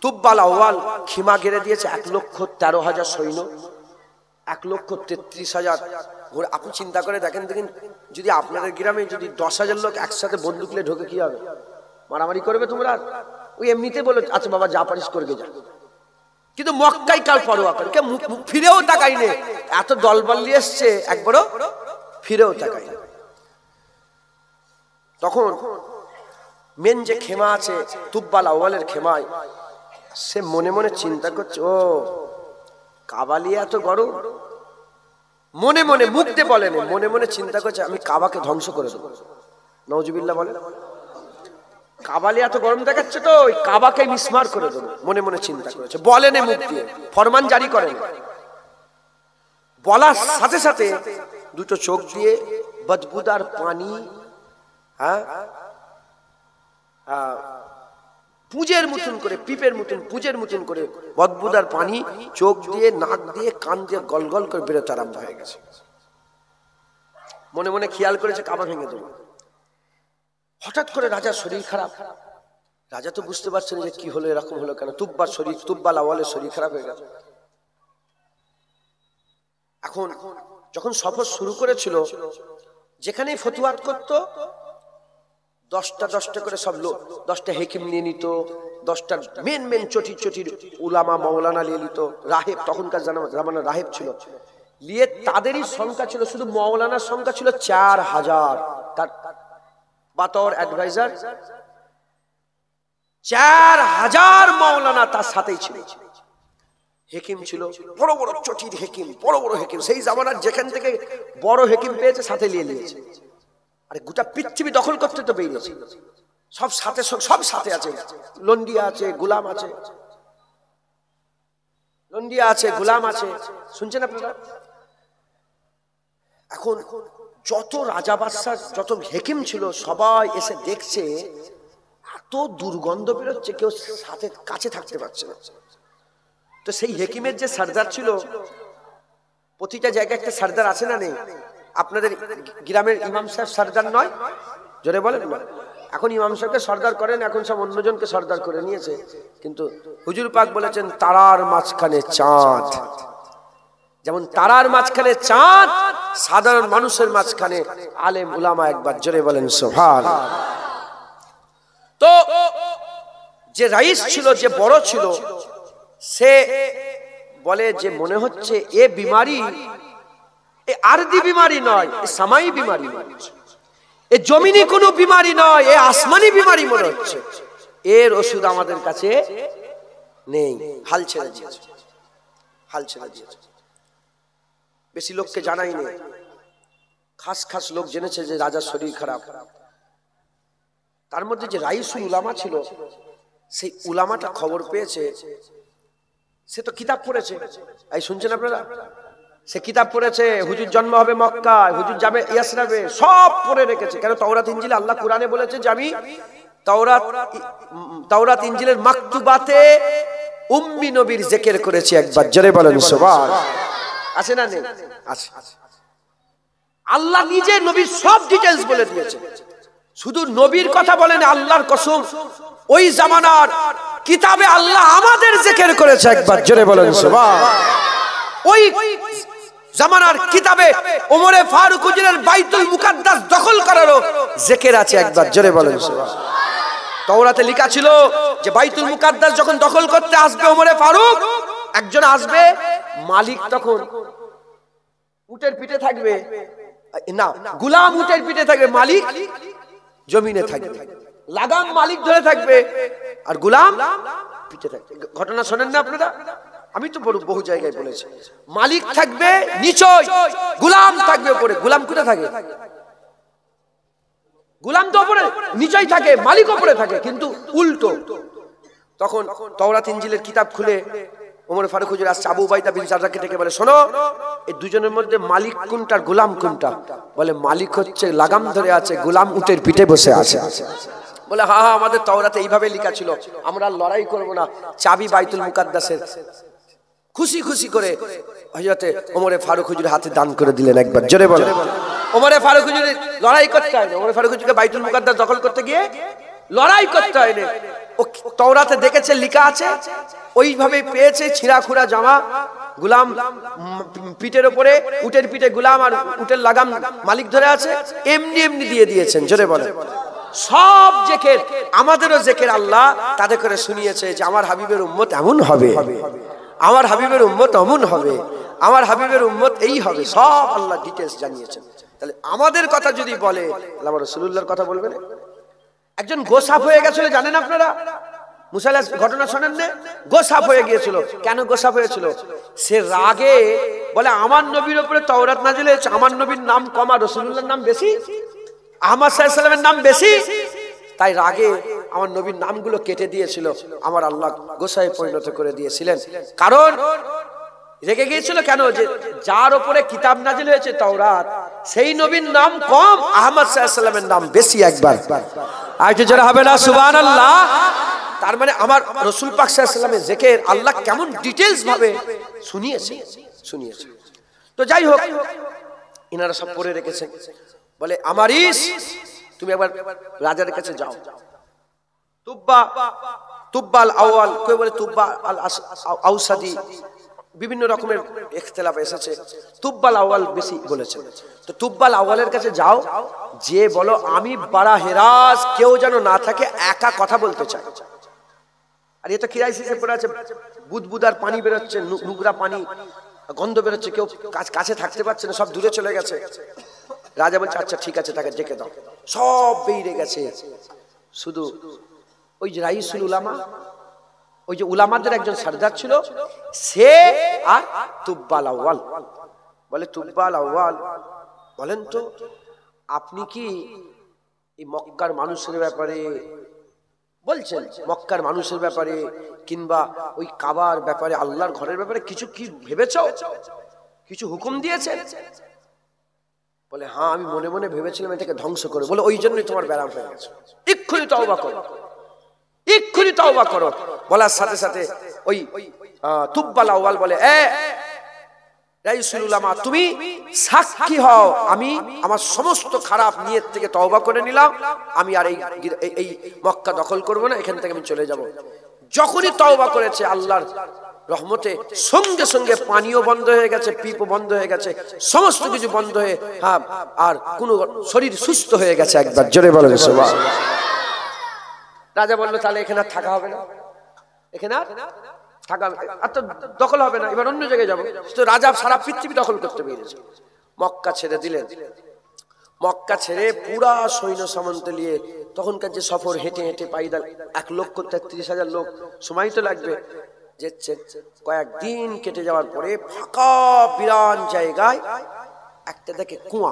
S1: তুব্বা আল আউয়াল খিমা ঘিরে দিয়েছে 1,13,000 সৈন্য, 1,33,000 ঘোড়া। আপনি চিন্তা করে দেখেন, যদি আপনাদের গ্রামে যদি 10,000 লোক একসাথে বন্দুক নিয়ে ঢোকে, কি হবে? মারামারি করবে তোমরা? ওই এমনিতে বলে আচ্ছা বাবা যা পারিস করবে যা। কিন্তু মক্কায় কার পরোয়া করে? কে মুখ ফিরেও তাকাই নে, এত দলবল নিয়ে এসছে, একবারও ফিরেও তাকাই। তখন মেন যে খেমা আছে তুব্বা আল আউয়ালের খেমায়, সে মনে মনে চিন্তা করছে, ও কাবালিয়া এত গরম, মনে মনে মুখ দিয়ে বলেন, মনে মনে চিন্তা করছে আমি কাবাকে ধ্বংস করে দেবো। নাউজুবিল্লাহ বলে। কাবালে এত গরম দেখাচ্ছে তো ওই কাবাকে মিসমার করে দেবো, মনে মনে চিন্তা করেছে। বলেন মুখ দিয়ে, ফরমান জারি করেন। বলার সাথে সাথে দুটো চোখ দিয়ে বদবুদার পানি, পুজের মতন করে, পিপের মতন, পুজের মতন করে বদবুদার পানি চোখ দিয়ে, নাক দিয়ে, কান দিয়ে গলগল করে বেরোতে আরম্ভ হয়ে গেছে। মনে মনে খেয়াল করেছে কাবা ভেঙে দেবো। হঠাৎ করে রাজার শরীর খারাপ। রাজা তো বুঝতে পারছেন যে কি হলো, এরকম হলো কেন। তুব্বা লাওয়ালের শরীর খারাপ হয়ে গেল। এখন যখন সফর শুরু করেছিল, যেখানেই ফতুয়াত করত 10টা করে সব লোক, 10টা হেকিম নিয়ে নিত, 10টা মেন চটির উলামা মৌলানা নিয়ে নিত। রাহেব, তখনকার জামানা রাহেব ছিল, নিয়ে তাদেরই সংখ্যা ছিল, শুধু মৌলানার সংখ্যা ছিল 4000। তার বাতর অ্যাডভাইজার 4000 মৌলানা তার সাথেই ছিল। হেকিম ছিল বড় বড় চটির হেকিম, বড় বড় হেকিম। সেই জামানার যেখান থেকে বড় হেকিম পেয়েছে সাথে নিয়ে নিয়েছে। আরে গোটা পৃথিবী দখল করতে তো বেরিয়েছে। সব সাথে আছে। লন্ডিয়া আছে, গোলাম আছে, লন্ডিয়া আছে, গোলাম আছে। শুনছেন আপনারা? এখন যত রাজা বাদশাহ, যত হেকিম ছিল, সবাই এসে দেখছে এত দুর্গন্ধ বেরোচ্ছে, কেউ সাথে কাছে থাকতে পারছে না। তো সেই হেকিমের যে সর্দার ছিল, প্রতিটা জায়গায় একটা সর্দার আছে না নেই? আপনাদের গ্রামের ইমাম সাহেব সর্দার নয়? জোরে বলেন না। এখন ইমাম সাহেবকে সর্দার করেন, এখন সব অন্যজনকে সর্দার করে নিয়েছে। কিন্তু হুজুর পাক বলেছেন তারার মাঝখানে চাঁদ। যেমন তারার মাঝখানে চাঁদ, সাধারণ মানুষের মাঝখানে আলেম উলামা। একবার জোরে বলেন সুবহানাল্লাহ। তো যে রাইস ছিল, যে বড় ছিল, সে বলে যে মনে হচ্ছে এ বিমারি, এ আরদি বিমারি নয়, এ সামাই বিমারি নয়, এ জমিনি কোনো বিমারি নয়, এ আসমানি বিমারি মনে হচ্ছে। এর ওষুধ আমাদের কাছে নেই। হাল ছেড়ে দিয়েছে। বেশি লোককে জানাইনি, খাস লোক জেনেছে যে রাজার শরীর খারাপ। তার মধ্যে যে রাইসুল উলামা ছিল, সেই উলামাটা খবর পেয়েছে। সে তো কিতাব পড়েছে। এই শুনছেন আপনারা? সে কিতাব পড়েছে, হুজুর জন্ম হবে মক্কায়, হুজুর যাবে ইয়াসরাবে, সব পড়ে রেখেছে। কেন? তাওরাত ইনজিলে আল্লাহ কোরআনে বলেছে যে আমি তাওরাত ইনজিলের মাকতুবাতে উম্মি নবীর জিকির করেছি। একবার জোরে বলেন সুবহানাল্লাহ। আছে না নেই? আছে। আল্লাহ নিজে নবীর সব ডিটেইলস বলে দিয়েছে। শুধু নবীর কথা বলেন, আল্লাহর কসম ওই জামানার কিতাবে আল্লাহ আমাদের জিকির করেছে। একবার জোরে বলেন সুবহানাল্লাহ। ওই জামানার কিতাবে ওমরে ফারুক হুজুরের বাইতুল মুকাদ্দাস দখল করারও জিকির আছে। একবার জোরে বলেন সুবহানাল্লাহ। তাওরাতে লেখা ছিল যে বাইতুল মুকাদ্দাস যখন দখল করতে আসবে ওমরে ফারুক, একজন আসবে, মালিক তখন উটের পিঠে থাকবে, না গোলাম উটের পিঠে থাকবে, মালিক জমিনে থাকবে। লাগাম মালিক ধরে থাকবে আর গোলাম পিঠে থাকবে। ঘটনা শোনেন না আপনারা? আমি তো বহু জায়গায় বলেছি। মালিক থাকবে নিচয়, গোলাম থাকবে উপরে। গোলাম কোথায় থাকে? গোলাম তো উপরে নিচয় থাকে, মালিক উপরে থাকে, কিন্তু উল্টো। তখন তাওরাত ইনজিলের কিতাব খুলে ওমর ফারুক হুজুর আসছে, আবু উবাইদা বিন জাররাহকে ডেকে বলে, শোনো, এই দুজনের মধ্যে মালিক কোনটা আর গোলাম কোনটা? বলে মালিক হচ্ছে লাগাম ধরে আছে, গোলাম উটের পিঠে বসে আছে। বলে হ্যাঁ, আমাদের তাওরাতে এইভাবে লেখা ছিল, আমরা লড়াই করব না, চাবি বাইতুল মুকাদ্দাসের। খুশি করে হযরতে ওমরে ফারুক হুজুর হাতে দান করে দিলেন। একবার জোরে বলেন। ওমরে ফারুক হুজুর লড়াই করতে হয় না। ওমরে ফারুক হুজুরকে বাইতুল মুকাদ্দাস দখল করতে গিয়ে লড়াই করতে হয় না। ও তাওরাতে দেখেছে, লেখা আছে, ওইভাবে পেয়েছে। ছিঁড়া খুঁড়া জামা, গোলাম পিঠের উপরে, উটের পিঠে গোলাম আর উটের লাগাম মালিক ধরে আছে, এমনি দিয়ে দিয়েছেন। জোরে বলেন। সব জিকির, আমাদেরও জিকির আল্লাহ তাদের করে শুনিয়েছে যে আমার হাবিবের উম্মত এমন হবে, আমার হাবিবের উম্মত এমন হবে, আমার হাবিবের উম্মত এই হবে। সব আল্লাহ ডিটেইলস জানিয়েছেন। তাহলে আমাদের কথা যদি বলে, তাহলে আমার রাসূলুল্লাহর কথা বলবে না? একজন গোসাফ হয়ে গেছিল, জানেন আপনারা? মুসা আলাইহিস ঘটনা শোনেন না, গোসাপ হয়ে গিয়েছিল। কেন গোসাপ হয়েছিল? সে রাগে বলে আমার নবীর উপরে তাওরাত নাজিল হয়েছে, আমার নবীর নাম কম আর রাসূলুল্লাহর নাম বেশি, আহমদ সাল্লাল্লাহু আলাইহি ওয়াসাল্লামের নাম বেশি, তাই রাগে আমার নবীর নামগুলো কেটে দিয়েছিল। আমার আল্লাহ গোসায় পরিণত করে দিয়েছিলেন। কারণ রেগে গিয়েছিল কেন? যে যার উপরে কিতাব নাজিল হয়েছে তাওরাত, সেই নবীর নাম কম, আহমদ সাল্লাল্লাহু আলাইহি ওয়াসাল্লামের নাম বেশি। একবার আর একটু জোরে হবে না সুবহানাল্লাহ? তার মানে আমার রাসূল পাক সাল্লাল্লাহু আলাইহি ওয়াসাল্লামের জিকির আল্লাহ কেমন ডিটেইলস ভাবে শুনিয়েছে। তো যাই হোক, ইনারা সব পড়ে রেখেছেন। বলে আমারিস তুমি একবার রাজার কাছে যাও। তুব্বাল আউয়াল, কেউ বলে তুব্বা আল আউসাদি, বিভিন্ন রকমের ইখতিলাফ এসেছে। তুব্বাল আউয়াল বেশি বলেছেন। তো তুব্বাল আউয়ালের কাছে যাও, যে বলো আমি বাড়া হেরাস, কেউ যেন না থাকে, একা কথা বলতে চাই। আর এটা ক্রাইসিসে পড়ে আছে, বুদবুদার পানি বেরোচ্ছে, নোংরা পানি, গন্ধ বেরোচ্ছে, কেউ কাছে থাকতে পারছে না, সব দূরে চলে গেছে। রাজা বলছে আচ্ছা ঠিক আছে, তাকে ডেকে দাও। সব বেরিয়ে গেছে, শুধু ওই যে রাইসুল উলামা, ওই যে উলামাদের একজন সরদার ছিল, সে আর তুব্বাল আউয়াল। বলে তুব্বাল আউয়াল, বলেন তো আপনি কি এই মক্কার মানুষের ব্যাপারে বলছেন, মক্কার মানুষের ব্যাপারে কিংবা ওই কাবার ব্যাপারে, আল্লাহর ঘরের ব্যাপারে কিছু কি ভেবেছো, কিছু হুকুম দিয়েছেন? বলে হ্যাঁ, আমি মনে মনে ভেবেছিলাম এটাকে ধ্বংস করে। বলে ওই জন্যই তোমার ব্যারাম হয়ে গেছে, এক্ষুনি তওবা করো, এক্ষুনি তওবা করো। বলার সাথে সাথে ওই তুব্বাল আউয়াল বলে রাইসুল উলামা, তুমি সাক্ষী হও, আমি আমার সমস্ত খারাপ নিয়ত থেকে তওবা করে নিলাম, আমি আর এই মক্কা দখল করব না, এখান থেকে আমি চলে যাব। যখনই তওবা করেছে আল্লাহর রহমতে সঙ্গে সঙ্গে পানিও বন্ধ হয়ে গেছে, পিপও বন্ধ হয়ে গেছে, সমস্ত কিছু বন্ধ হয়ে আর কোন শরীর সুস্থ হয়ে গেছে। একবার জোরে বলেন সুবহানাল্লাহ। রাজা বলল তাহলে এখানে আর থাকা হবে না, এখানে আর থাকা আর তো দখল হবে না, এবার অন্য জায়গায় যাবো। তো রাজা সারা পৃথিবী দখল করতে পেরেছে। মক্কা ছেড়ে দিলেন। মক্কা ছেড়ে পুরা সৈন্য সামন্ত নিয়ে, তখনকার যে সফর, হেঁটে হেঁটে পাইদাল 1,33,000 লোক, সময় তো লাগবে। যেচ্ছে কয়েকদিন কেটে যাওয়ার পরে ফাঁকা বিরান জায়গায় একটা দেখে কুয়া।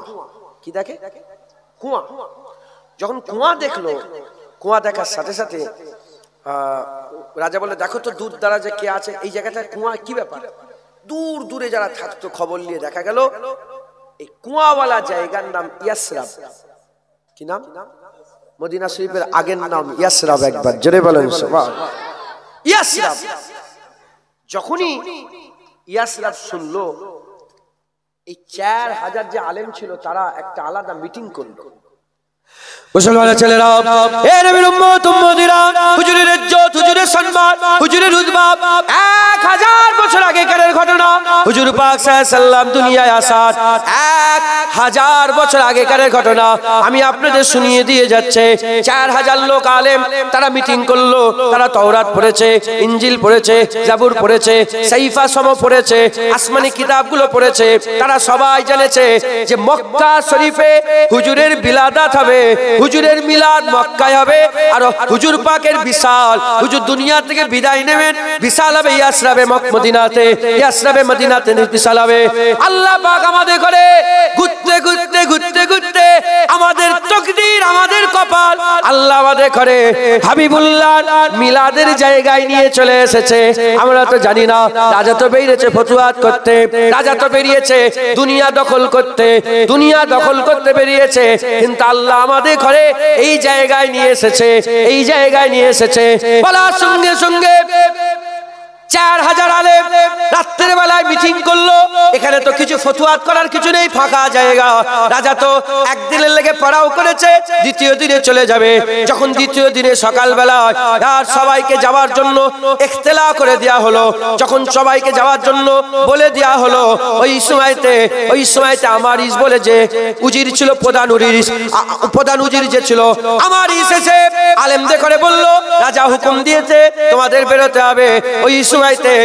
S1: কি দেখে? কুয়া। যখন কুয়া দেখলো, কুয়া দেখার সাথে সাথে রাজা বলে দেখো তো দূর দ্বারা যে কে আছে এই জায়গাটা, কুয়া কি ব্যাপার? দূর দূরে যারা থাকতো খবর নিয়ে দেখা গেল এই কুয়াওয়ালা জায়গার নাম ইয়াসরাব। কি নাম? মদিনা শরীফের আগের নাম ইয়াসরাব। একবার জোরে বলেন সুবহানাল্লাহ। ইয়াসরাব। যখনই ইয়াসরাব শুনলো, এই 4000 যে আলেম ছিল তারা একটা আলাদা মিটিং করলো। মুসলমানের ছেলেরা, এ নবীর উম্মত উম্মতিরা, হুজুরের ইজ্জত, হুজুরের সম্মান, হুজুরের রুতবা 1000 বছর আগেকার ঘটনা। হুজুর পাক সাল্লাল্লাহু আলাইহি সাল্লাম দুনিয়ায় আসার 1000 বছর আগেকার ঘটনা আমি আপনাদের শুনিয়ে দিয়ে যাচ্ছে। 4000 লোক আলেম তারা মিটিং করলো, তারা তাওরাত পড়েছে, ইনজিল পড়েছে, জাবুর পড়েছে, সাইফা সম পড়েছে, আসমানি কিতাবগুলো পড়েছে। তারা সবাই জেনেছে যে মক্কা শরীফে হুজুরের বিলাদাত হবে, হুজুরের মিলাদ মক্কায় হবে, আর হুজুর পাকের বিশাল, হুজুর দুনিয়া থেকে বিদায় নেবেন, বিশাল হবে ইয়াসরাবে মদিনাতে, ইয়াসরাবে মদিনাতে বিশাল হবে। আল্লাহ পাক আমাদের করে ঘুরতে ঘুরতে ঘুরতে ঘুরতে আমাদের তকদির, আমাদের কপাল আল্লাহ আমাদের করে হাবিবুল্লাহ মিলাদের জায়গায় নিয়ে চলে এসেছে। আমরা তো জানি না, রাজা তো বেরিয়েছে ফতুয়াত করতে, রাজা তো বেরিয়েছে দুনিয়া দখল করতে, দুনিয়া দখল করতে বেরিয়েছে, কিন্তু আল্লাহ আমাদের ঘরে এই জায়গায় নিয়ে এসেছে, এই জায়গায় নিয়ে এসেছে। বলার সঙ্গে সঙ্গে 4000 আলেম রাত্রের বেলায় মিটিং করলো। এখানে তো কিছু ফতুয়াত করার কিছু নেই, ফাঁকা জায়গা। রাজা তো একদিনের লেগে পড়াও করেছে, দ্বিতীয় দিনে চলে যাবে। যখন দ্বিতীয় দিনে সকালবেলায় আর সবাইকে যাওয়ার জন্য ইখতিলা করে দেয়া হলো, যখন সবাইকে যাওয়ার জন্য বলে দেয়া হলো, ওই সময়তে আমার ইস বলে যে উজির ছিল, প্রধান উজির যে ছিল আমার ইস এসে আলেমদের করে বলল রাজা হুকুম দিয়েছে তোমাদের বেরোতে হবে। ওই সময়তে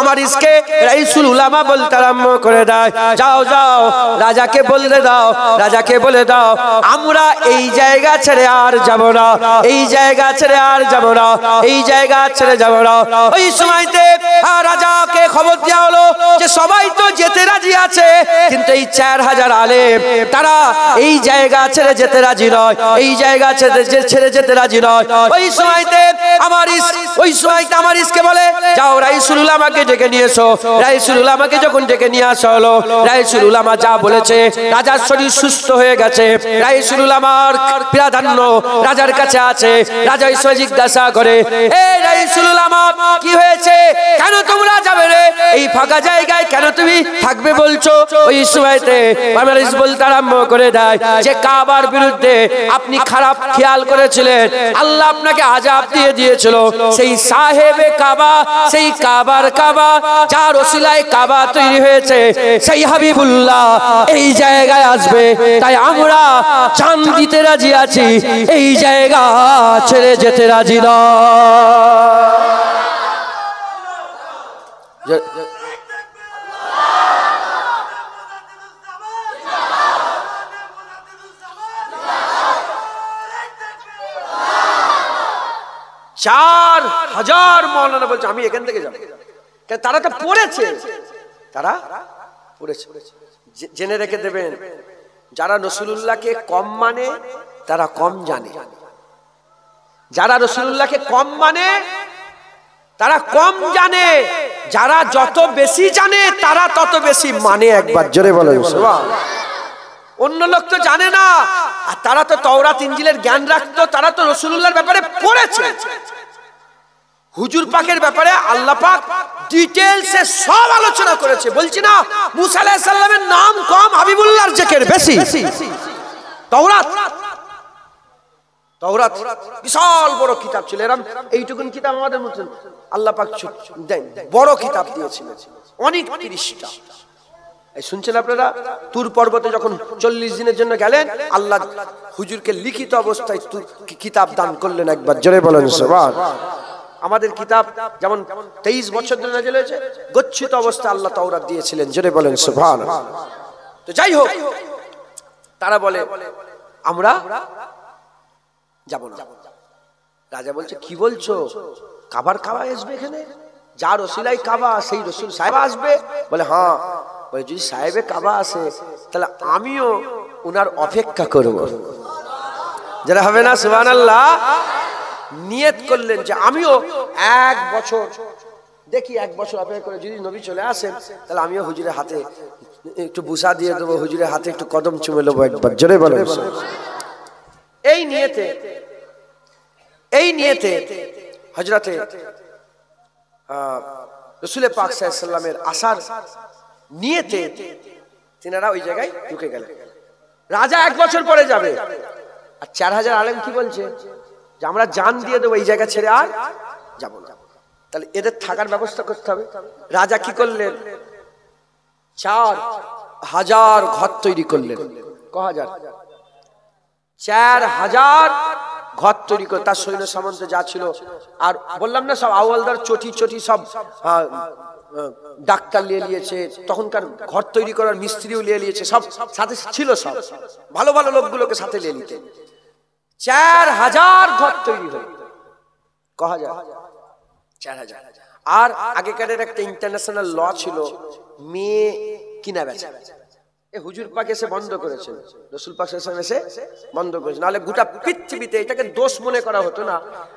S1: আমার ইসকে রাইসুল উলামা বলতে আরম্ভ করে দেয়, যাও যাও রাজাকে বলে দাও, রাজাকে বলে দাও আমরা এই জায়গা ছেড়ে আর যাব না, এই জায়গা ছেড়ে আর যাব না, এই জায়গা ছেড়ে যাব না। ওই সময়তে রাজাকে খবর দেওয়া হলো যে সবাই তো যেতে রাজি আছে, কিন্তু এই 4000 আলেম তারা এই জায়গা ছেড়ে যেতে রাজি নয়, এই জায়গা ছেড়ে যেতে রাজি নয়। ওই সময়তে আমার ইসকে বলে যাও রাইসুল উলামাকে ডেকে নিয়ে এসো। রাইসুল উলামাকে যখন ডেকে নিয়ে আসা হলো, রাইসুল উলামা যা বলেছে, রাজার শরীর সুস্থ হয়ে গেছে, রাইসুল উলামার প্রাধান্য রাজার কাছে আছে। রাজা ইসে জিজ্ঞাসা করে, এই রাইসুল উলামা কি হয়েছে, কেন তোমরা যাবে রে, এই ফাঁকা জায়গায় কেন তুমি থাকবে বলছো? ওই সময়তে আমার ইস বলতে আরম্ভ করে দেয় যে কাবার বিরুদ্ধে আপনি খারাপ খেয়াল করেছিলেন, আল্লাহ আপনাকে আযাব দিয়ে দিয়েছিল। সেই সাহেবে কাবা, সেই কাবার কাবা যার ওসিলায় কাবা তৈরি হয়েছে, সেই হাবিবুল্লাহ এই জায়গায় আসবে, তাই আমরা জান দিতে রাজি আছি, এই জায়গা ছেড়ে যেতে রাজি না। চার হাজার মৌলানা বলছে আমি এখান থেকে যাবো, তারা তো পড়েছে, তারা পড়েছে। জেনে রেখে দেবেন, যারা রাসূলুল্লাহকে কম মানে তারা কম জানে, যারা রাসূলুল্লাহকে কম মানে তারা কম জানে, যারা যত বেশি জানে তারা তত বেশি মানে। একবার জোরে বলেন সুবহানাল্লাহ। অন্য লোক তো জানে না, আর তারা তো তাওরাত ইনজিলের জ্ঞান রাখতো, তারা তো রাসূলুল্লাহর ব্যাপারে পড়েছে। হুজুর পাকের ব্যাপারে আল্লাহ পাক ডিটেইলসে সব আলোচনা করেছে। বলছি না মুসা আলাইহিস সালামের নাম কম, হাবিবুল্লাহর জিকির বেশি। তাওরাত বিশাল বড় কিতাব ছিল, এরকম এইটুকুন কিতাব আমাদের মধ্যে আল্লাহ পাক বড় কিতাব দিয়েছিলেন, অনেক 30টা। এই শুনছেন আপনারা, তুর পর্বতে যখন 40 দিনের জন্য গেলেন, আল্লাহ হুজুরকে লিখিত অবস্থায় কিতাব দান করলেন। একবার জোরে বলেন সুবহানাল্লাহ। আমাদের কিতাব যেমন 23 বছর ধরে নাযিল হয়েছে, গচ্ছিত অবস্থায় আল্লাহ তাওরাত দিয়েছিলেন। জোরে বলেন সুবহানাল্লাহ। তো যাই হোক, তারা বলে আমরা যাব না। রাজা বলছে কি বলছো, কাবার কাবা আসবে এখানে, যার ওসিলায় কাবা সেই রাসূল সাহেব আসবে? বলে হ্যাঁ। বলে যদি সাহেবে কাবা আসে তাহলে আমিও ওনার অপেক্ষা করব। যারা হবে না সুবহানাল্লাহ। নিয়ত করলেন যে আমিও 1 বছর দেখি, 1 বছর অপেক্ষা করে যদি নবী চলে আসেন তাহলে আমিও হুজুরের হাতে একটু বুসা দিয়ে দেবো, হুজুরের হাতে একটু কদম চুমে নেবো। একবার জোরে বলেন। এই নিয়তে হযরতে রাসূল পাক সাল্লাল্লাহু আলাইহি ওয়াসাল্লামের আসার নিয়তে তিনারা ওই জায়গায় ঢুকে গেলেন। রাজা 1 বছর পরে যাবে, আর 4000 আলেম কি বলছে যে আমরা জান দিয়ে দেবো, এই জায়গা ছেড়ে আর যাব না। তাহলে এদের থাকার ব্যবস্থা করতে হবে। রাজা কি করলেন, 4000 ঘর তৈরি করলেন। ক হাজার? 4000 ঘর তৈরি করে তার সৈন্য সামন্ত যা ছিল, আর বললাম না সব আওয়ালদার চটি সব ডাক্তার নিয়ে নিয়েছে, তখনকার ঘর তৈরি করার মিস্ত্রিও নিয়ে নিয়েছে, সব সাথে ছিল, সব ভালো ভালো লোকগুলোকে সাথে নিয়ে নিতে। 4000 ঘর তৈরি হল। ক হাজার? 4000। আর আগেকার একটা ইন্টারন্যাশনাল ল ছিল, মেয়ে কিনা বেচা। হুজুর পাক এসে বন্ধ করেছেন, রাসূল পাক সাল্লাল্লাহু আলাইহি ওয়াসাল্লাম এসে বন্ধ করেছেন, নাহলে গোটা পৃথিবীতে এটাকে দোষ মনে করা হতো না।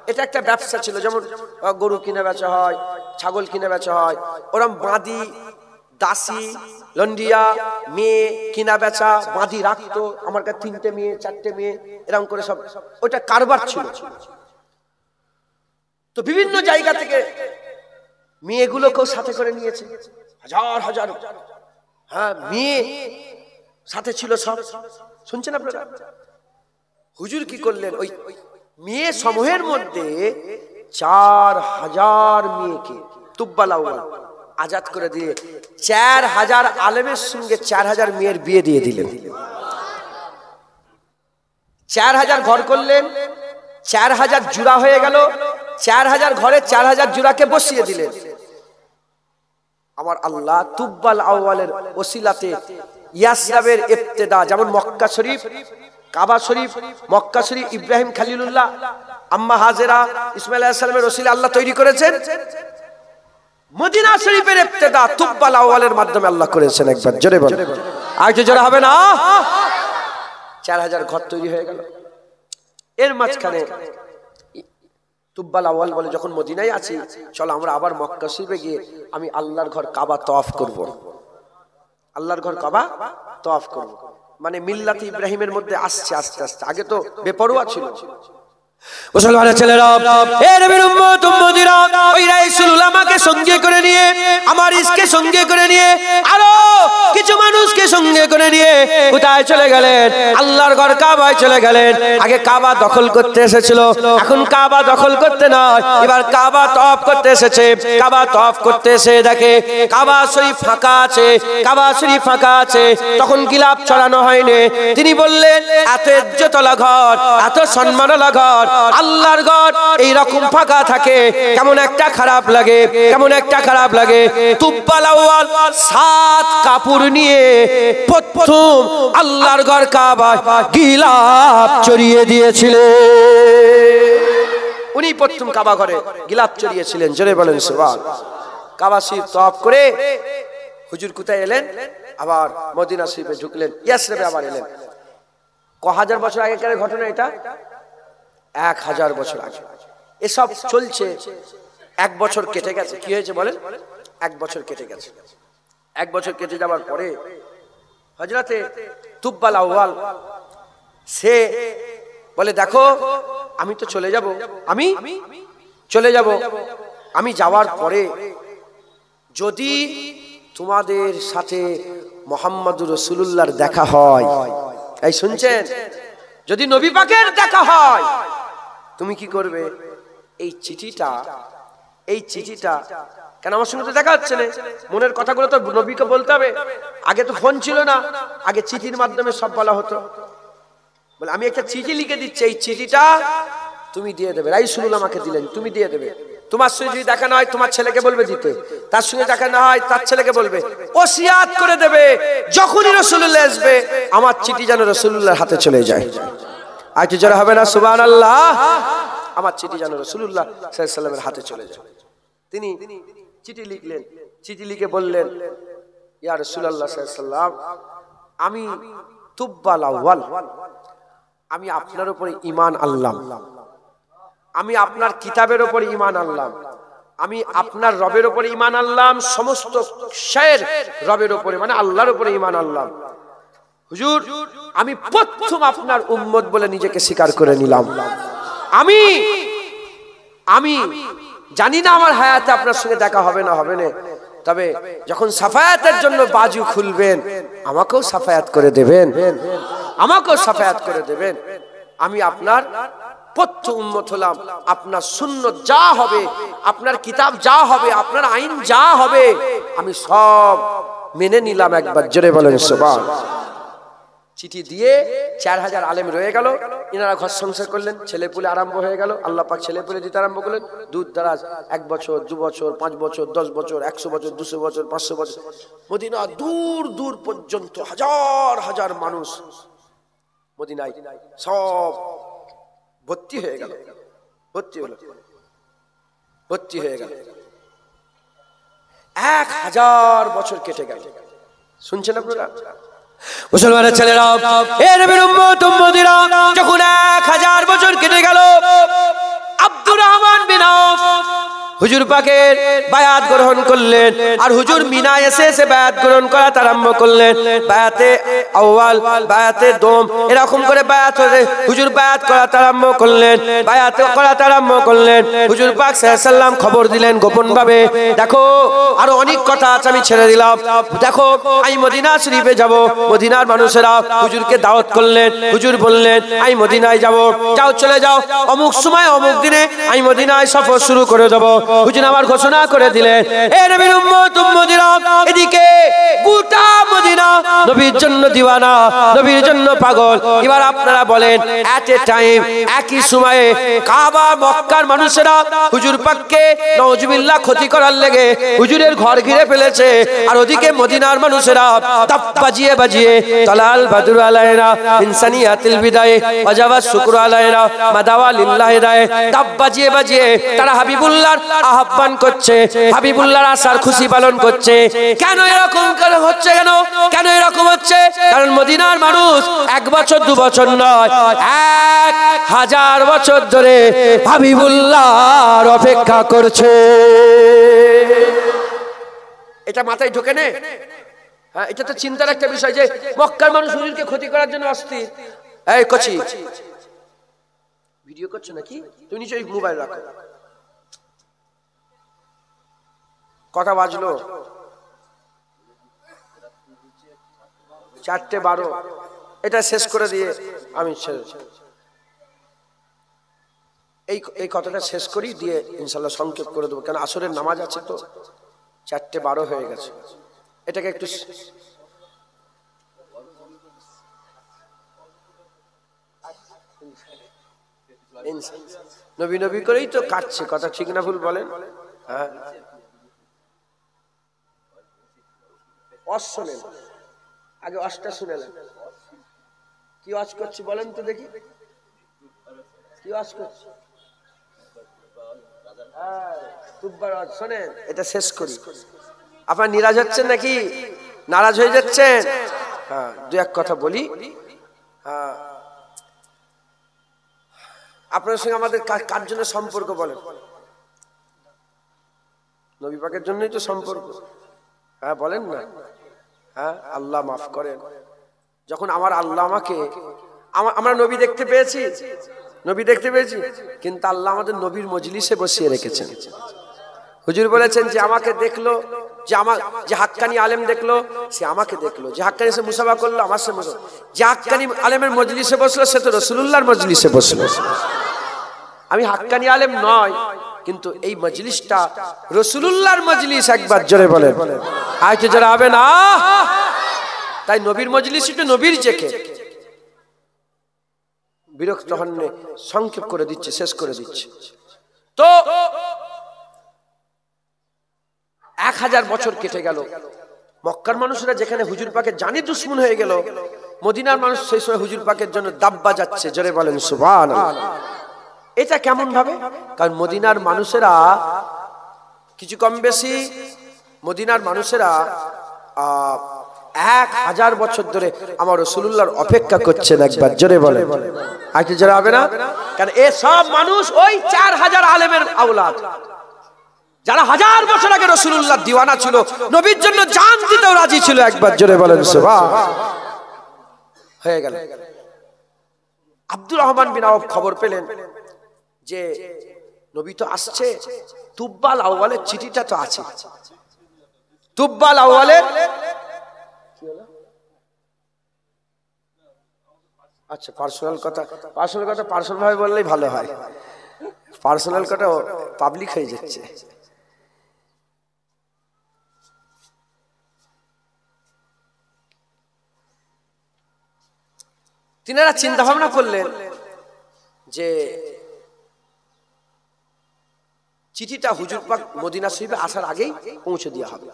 S1: এটা একটা ব্যবসা ছিল, যেমন গরু কিনে বেচা হয়, ছাগল কিনে বেচা হয়, ওরম বাঁধি, দাসী, লন্ডিয়া, মেয়ে কিনা বেচা, বাঁধি রাখতো। আমার কাছে 3টে মেয়ে 4টে মেয়ে এরকম করে সব ওটা কারবার ছিল। তো বিভিন্ন জায়গা থেকে মেয়েগুলোকেও সাথে করে নিয়েছে, হাজার হ্যাঁ মেয়ে সাথে ছিল সব। শুনছেন আপনারা? হুজুর কি করলেন, ওই মেয়ে সমূহের মধ্যে 4000 মেয়েকে তুব্বালা আজাদ করে দিয়ে 4000 আলেমের সঙ্গে 4000 মেয়ের বিয়ে দিয়ে দিলেন। 4000 ঘর করলেন, 4000 জুড়া হয়ে গেল, 4000 ঘরে 4000 জোড়াকে বসিয়ে দিলেন। আমার আল্লাহ তুব্বাল আউয়ালের ওসিলাতে ইয়াসরাবের ইবতিদা, যেমন মক্কা শরীফ, কাবা শরীফ, মক্কা শরীফ ইব্রাহিম খলিলুল্লাহ, আম্মা হাজেরা, ইসমাইল আলাইহিস সালামের ওসিলা আল্লাহ তৈরি করেছেন। মদিনা শরীফের ইবতিদা তুব্বাল আউয়ালের মাধ্যমে আল্লাহ করেছেন। একবার জোরে বলেন, আর কি জোরে হবে না? 4000 ঘর তৈরি হয়ে গেল। এর মাঝখানে তুব্বাল আউয়াল বলে, যখন মদিনায় আছি, চলো আমরা আবার মক্কা শরীফে গিয়ে আমি আল্লাহর ঘর কাবা তওয়াফ করব। আল্লাহর ঘর কাবা তওয়াফ করব, মানে মিল্লাতে ইব্রাহিমের মধ্যে আসছে আস্তে আস্তে। আগে তো বেপরোয়া ছিল। মুসলমানের ছেলেরা, এ নবীর উম্মত উম্মতিরা, ওই রাসূলুল্লাহ আমাকে সঙ্গে করে নিয়ে, আমার ইসকে সঙ্গে করে নিয়ে, আরো কিছু মানুষকে সঙ্গে করে নিয়ে কোথায় চলে গেলেন? আল্লাহর ঘর কাবায় চলে গেলেন। আগে কাবা দখল করতে এসেছিল, এখন কাবা দখল করতে নয়, এবার কাবা তওয়াফ করতে এসেছে। কাবা তওয়াফ করতে এসে দেখে কাবা শরীফ ফাঁকা আছে, কাবা শরীফ ফাঁকা আছে। তখন গিলাপ ছড়ানো হয়নি। তিনি বললেন, এত ইজ্জতওয়ালা ঘর, এত সম্মানওয়ালা ঘর, আল্লাহর ঘর এইরকম ফাঁকা থাকে, কেমন একটা খারাপ লাগে, কেমন একটা খারাপ লাগে। তুব্বাল আউয়াল 7 কাপড় নিয়ে প্রথম আল্লাহর ঘর কাবায় গিলাপ চড়িয়ে দিয়েছিলেন। উনি প্রথম কাবা ঘরে গিলাপ চড়িয়েছিলেন। জোরে বলেন সুবহানাল্লাহ। কাবা শরীফ তওয়াফ করে হুজুর কোথায় এলেন? আবার মদিনা শরীফে ঢুকলেন, ইয়াসরিবে আবার এলেন। ক হাজার বছর আগেকার ঘটনা এটা? 1000 বছর আগে। এসব চলছে। 1 বছর কেটে গেছে। কি হয়েছে বলেন? 1 বছর কেটে গেছে। 1 বছর কেটে যাওয়ার পরে হযরতে তুব্বাল আউয়াল সে বলে, দেখো আমি তো চলে যাব, আমি চলে যাব, আমি যাওয়ার পরে যদি তোমাদের সাথে মুহাম্মদুর রাসূলুল্লাহর দেখা হয়, এই শুনছেন, যদি নবী পাকের দেখা হয়, তুমি কি করবে? এই চিঠিটা কেন আমার সঙ্গে তো দেখা হচ্ছে না, মনের কথাগুলো তো নবীকে বলতে হবে। আগে তো ফোন ছিল না, আগে চিঠির মাধ্যমে সব বলা হতো। বলে, আমি একটা চিঠি লিখে দিচ্ছি, এই চিঠিটা তুমি দিয়ে দেবে। রাসূলুল্লাহ আমাকে দিলেন, তুমি দিয়ে দেবে। তোমার সঙ্গে যদি দেখা না হয় তোমার ছেলেকে বলবে দিতে, তার সঙ্গে দেখা না হয় তার ছেলেকে বলবে, ওসিয়াত করে দেবে, যখনই রাসূলুল্লাহ আসবে আমার চিঠি যেন রাসূলুল্লাহর হাতে চলে যায়। আর কি জোরে হবে না সুবহানাল্লাহ? আমার চিঠি যেন রাসূলুল্লাহ সাল্লাল্লাহু আলাইহি ওয়াসাল্লামের হাতে চলে যায়। তিনি চিঠি লিখলেন, চিঠি লিখে বললেন, ইয়া রাসূলুল্লাহ সাল্লাল্লাহু আলাইহি ওয়াসাল্লাম, আমি তুব্বাল আউয়াল, আমি আপনার উপরে ঈমান আনলাম, আমি আপনার কিতাবের উপরে ঈমান আনলাম, আমি আপনার রবের উপরে ঈমান আনলাম, সমস্ত শায়ের রবের উপরে মানে আল্লাহর উপরে ঈমান আনলাম। হুজুর, আমি প্রথম আপনার উম্মত বলে নিজেকে স্বীকার করে নিলাম। আমি জানি না আমার হায়াতে আপনার সঙ্গে দেখা হবে না হবে না, তবে যখন সাফায়াতের জন্য বাজু খুলবেন আমাকেও সাফায়াত করে দেবেন, আমাকেও সাফায়াত করে দেবেন। আমি আপনার প্রথম উম্মত হলাম। আপনার সুন্নত যা হবে, আপনার কিতাব যা হবে, আপনার আইন যা হবে, আমি সব মেনে নিলাম। একবার জোরে বলেন সুবহানাল্লাহ। চিঠি দিয়ে 4000 আলেম রয়ে গেল। ইনারা ঘর সংসার করলেন, ছেলেপুলে আরম্ভ হয়ে গেল। আল্লাহ পাক ছেলেপুলে দিতে আরম্ভ করলেন। দূর দারাজ 1 বছর, 2 বছর, 5 বছর, 10 বছর, 100 বছর, 200 বছর, 500 বছর, মদিনা দূর দূর পর্যন্ত হাজার হাজার মানুষ মদিনায় সব ভর্তি হয়ে গেল, ভর্তি হয়ে গেল। 1000 বছর কেটে গেল। শুনছেন আপনারা? মুসলমানের ছেলেরা, এ নবীর উম্মত উম্মতিরা, যখন 1000 বছর কেটে গেল, আব্দুর রহমান বিন আওফ হুজুর পাকের বায়াত গ্রহণ করলেন। আর হুজুর মিনায় এসে বায়াত গ্রহণ করা আরম্ভ করলেন। বায়াতে আউয়াল, বায়াতে দম, এরকম করে বায়াত হয়ে হুজুর বায়াত করা আরম্ভ করলেন, বায়াত করা আরম্ভ করলেন। হুজুর পাক সাল্লাল্লাহু আলাইহি ওয়াসাল্লাম খবর দিলেন গোপন ভাবে, দেখো আরো অনেক কথা আছে, আমি ছেড়ে দিলাম, দেখো আমি মদিনা শরীফে যাব। মদিনার মানুষেরা হুজুরকে দাওয়াত করলেন। হুজুর বললেন, আমি মদিনায় যাব, যাও চলে যাও, অমুক সময় অমুক দিনে আমি মদিনায় সফর শুরু করে দেব। হুজুর আমার ঘোষণা করে দিলেন, এ নবীর উম্মত উম্মতিরা, এদিকে গোটা মদিনা নবীর জন্য দিওয়ানা, নবীর জন্য পাগল। এবার আপনারা বলেন, এট এ টাইম, একই সময়ে কাবা মক্কার মানুষেরা হুজুর পাককে নাউজুবিল্লাহ ক্ষতি করার লেগে হুজুরের ঘর ঘিরে ফেলেছে, আর ওদিকে মদিনার মানুষেরা তাপ বাজিয়ে বাজিয়ে তালাল বাদরু আলাইনা ইনসানিয়াতিল বিদায়ে ওয়াজাবা শুকরু আলাইনা মাদাওয়া লিল্লাহি দায়ে, তাপ বাজিয়ে বাজিয়ে তারা হাবিবুল্লাহর আহ্বান করছে, হাবিবুল্লাহর আসার খুশি পালন করছে। কেন এরকম হচ্ছে? কেন এরকম হচ্ছে? কারণ মদিনার মানুষ 1 বছর 2 বছর নয়, 1000 বছর ধরে হাবিবুল্লাহর অপেক্ষা করছে। এটা মাথায় ঢোকে না? হ্যাঁ, এটা তো চিন্তার একটা বিষয় যে মক্কার মানুষ হুজুরকে ক্ষতি করার জন্য অস্থির। এই কচি, ভিডিও করছো নাকি? তুমি নিচে মোবাইল রাখো। কটা বাজলো? 4:12। এটা শেষ করে দিয়ে আমি এই কথাটা শেষ করি, দিয়ে ইনশাল্লাহ সংক্ষেপ করে দেবো, কারণ আসরের নামাজ আছে তো। 4:12 হয়ে গেছে। এটাকে একটু নবী নবী করেই তো কাটছে, কথা ঠিক না ভুল বলেন? হ্যাঁ, শোনেন আগে, অসটা শুনেলেন। কি ওয়াজ করছি বলেন তো দেখি, কি ওয়াজ করছি? শোনেন, এটা শেষ করি। আপনার নিরাজ হচ্ছেন নাকি নারাজ হয়ে যাচ্ছেন? হ্যাঁ, 2-1 কথা বলি। হ্যাঁ, আপনার সঙ্গে আমাদের কার জন্য সম্পর্ক বলেন? নবী পাকের জন্যই তো সম্পর্ক। হ্যাঁ, বলেন না? হ্যাঁ, আল্লাহ মাফ করেন। যখন আমার আল্লাহ আমাকে, আমরা নবী দেখতে পেয়েছি, কিন্তু আল্লাহ আমাদের নবীর মজলিসে বসিয়ে রেখেছেন। হুজুর বলেছেন যে আমাকে দেখলো, যে হাক্কানি আলেম দেখলো সে আমাকে দেখলো, যে হাক্কানি সে মুসাফা করলো আমার সে মুসাফা, যে হাক্কানি আলেমের মজলিসে বসলো সে তো রাসূলুল্লাহর মজলিসে বসলো। আমি হাক্কানি আলেম নয়, কিন্তু এই মজলিসটা রাসূলুল্লাহর মজলিস। একবার জোরে বলেন, আইতে যারা হবে না। তাই নবীর মজলিস এটা নবীর জেকে। বিরক্ত হননে, সংক্ষেপ করে দিচ্ছে, শেষ করে দিচ্ছে। তো 1000 বছর কেটে গেল, মক্কার মানুষরা যেখানে হুজুর পাকের জানি দুশমন হয়ে গেল, মদিনার মানুষ সেই সময় হুজুর পাকের জন্য দাব্বা যাচ্ছে। জোরে বলেন সুবহানাল্লাহ। এটা কেমন ভাবে? কারণ মদিনার মানুষেরা কিছু কম বেশি, মদিনার মানুষেরা 1000 বছর ধরে আমার রাসূলুল্লাহর অপেক্ষা করছেন। একবার জোরে বলে, আজকে যারা হবে না? কারণ এই সব মানুষ ওই 4000 আলেমের আওলাদ, যারা 1000 বছর আগে রাসূলুল্লাহর দিওয়ানা ছিল, নবীর জন্য জান দিতেও রাজি ছিল। একবার জোরে বলেন সুবহান। হয়ে গেল। আব্দুর রহমান বিন আওফ খবর পেলেন যে নবী তো আসছে, তুব্বাল আউয়ালের চিঠিটা তো আছে। তুব্বাল আউয়ালের, আচ্ছা পার্সোনাল কথা পার্সোনাল ভাবে বললেই ভালো হয়, পার্সোনাল কথা পাবলিক হয়ে যাচ্ছে। তিনারা চিন্তা ভাবনা করলেন যে চিঠিটা হুজুর পাক মদিনা শরীফে আসার আগেই পৌঁছে দেওয়া হবে।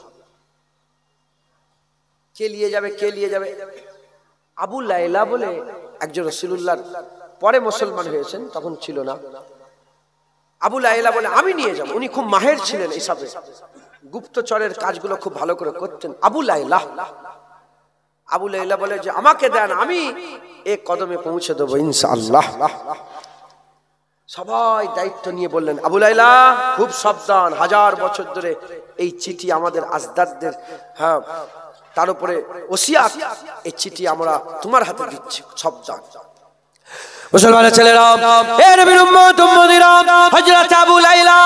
S1: কে নিয়ে যাবে? আবু লাইলা বলে একজন রাসূলুল্লাহর পরে মুসলমান হয়েছেন, তখন ছিল না। আবু লাইলা বলে আমি নিয়ে যাব। উনি খুব মাহের ছিলেন এইসবে, গুপ্তচরের কাজগুলো খুব ভালো করে করতেন। আবু লাইলা বলে যে আমাকে দেন, আমি এক কদমে পৌঁছে দেবো ইনশাআল্লাহ। সবাই দায়িত্ব নিয়ে বললেন, আবু লাইলা খুব সাবধান, 1000 বছর ধরে এই চিঠি আমাদের আজদাদদের, হ্যাঁ তার উপরে ওসিয়াত, এই চিঠি আমরা তোমার হাতে দিচ্ছি, সাবধান। মুসলমানের ছেলেরা, এ নবীর উম্মত উম্মতিরা, হযরত আবু লাইলা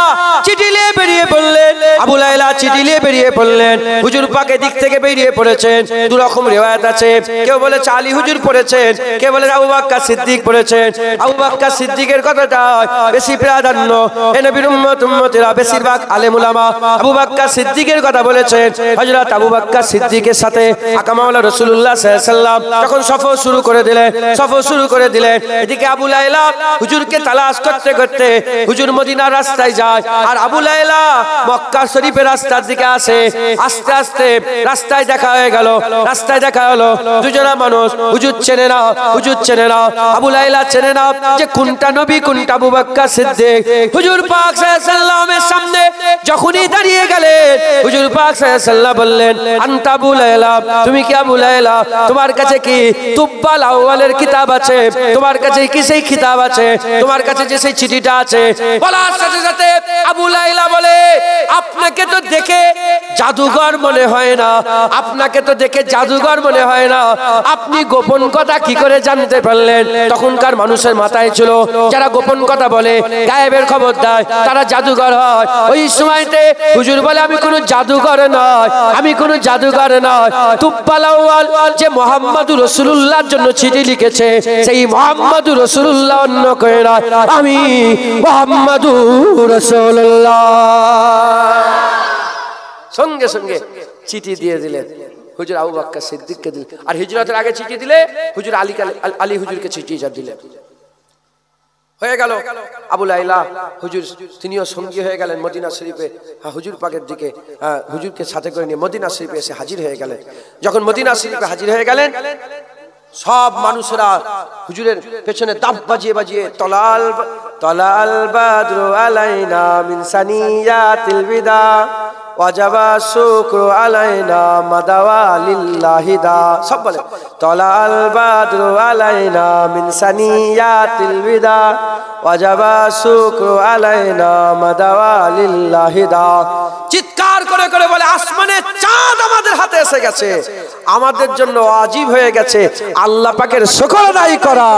S1: চিঠি নিয়ে বেরিয়ে পড়লেন। আবু লাইলা চিঠি নিয়ে বেরিয়ে পড়লেন। হুজুর পাকের দিক থেকে বেরিয়ে পড়েছেন। দু রকম রিওয়ায়াত আছে। কেউ বলে আলী হুজুর পড়েছেন, কেউ বলে আবু বকর সিদ্দিক পড়েছেন। আবু বকর সিদ্দিকের কথাটা বেশি প্রাধান্য। এ নবীর উম্মত উম্মতিরা, বেশিরভাগ আলেম উলামা আবু বকর সিদ্দিকের কথা বলেছেন। হযরত আবু বকর সিদ্দিকের সাথে আকা মাওলা রাসূলুল্লাহ সাল্লাল্লাহু আলাইহি ওয়াসাল্লাম যখন সফর শুরু করে দিলেন, এদিকে আবু লাইলা হুজুরকে তালাশ করতে করতে হুজুর মদিনার রাস্তায় যায়, আর আবু লাইলা মক্কা শরীফের রাস্তার দিকে আসে। আস্তে আস্তে রাস্তায় দেখা হলো দুজনা মানুষ। হুজুর চেনে না, আবু লাইলা চেনে না যে কোনটা নবী কোনটা আবু বকর সিদ্দিক। হুজুর পাক সাল্লাল্লাহু আলাইহি ওয়াসাল্লামের সামনে যখনই দাঁড়িয়ে গেলেন, হুজুর পাক সাল্লাল্লাহু আলাইহি ওয়াসাল্লাম বললেন, আনতা আবু লাইলা, তুমি কি আবু লাইলা? তোমার কাছে কি তুব্বাল আউয়ালের কিতাব আছে? তোমার কাছে কি সেই কিতাব আছে? তোমার কাছে যে সেই চিঠিটা আছে? বলার সাথে সাথে আবু লাইলা বলে, আপনাকে তো দেখে জাদুঘর মনে হয় না, আপনাকে তো দেখে জাদুঘর মনে হয় না, আপনি গোপন কথা কি করে জানতে পারলেন? তখনকার মানুষের মাথায় ছিল যারা গোপন কথা বলে, গায়েবের খবর দেয়, তারা জাদুঘর হয়। ওই সময়তে হুজুর বলে, আমি কোনো জাদুঘর নয়, তুব্বাল আউয়াল যে মুহাম্মদুর রাসূলুল্লাহর জন্য চিঠি লিখেছে, সেই মুহাম্মদুর রাসূলুল্লাহ অন্য কেউ নয়, আমি মুহাম্মদুর রাসূলুল্লাহ। সঙ্গে সঙ্গে চিঠি দিয়ে দিলেন। হুজুর আবু বকর সিদ্দিককে দিলেন, আর হিজরতের আগে চিঠি দিলে হুজুর আলী হুজুরকে চিঠি দিলেন। হয়ে গেল আবু লাইলা হুজুর তিনিও সঙ্গী হয়ে গেলেন মদিনা শরীফে। হুজুর পাকের দিকে হুজুরকে সাথে করে নিয়ে মদিনা শরীফে এসে হাজির হয়ে গেলেন। যখন মদিনা শরীফে হাজির হয়ে গেলেন, সব মানুষরা হুজুরের পেছনে দাপ বাজিয়ে তলাল বাদরু আলাইনা মিন সানিয়াতিল বিদা ওয়াজাবা শুকরু আলাইনা মাদাওয়া লিল্লাহি দা। সব বলে, তলাল বাদরু আলাইনা মিন সানিয়াতিল বিদা ওয়াজাবা শুকরু আলাইনা মাদাওয়া লিল্লাহি দা। চিৎকার করে করে বলে, আসমানে চাঁদ আমাদের হাতে এসে গেছে, আমাদের জন্য ওয়াজিব হয়ে গেছে আল্লাহ পাকের শুকর আদায় করা।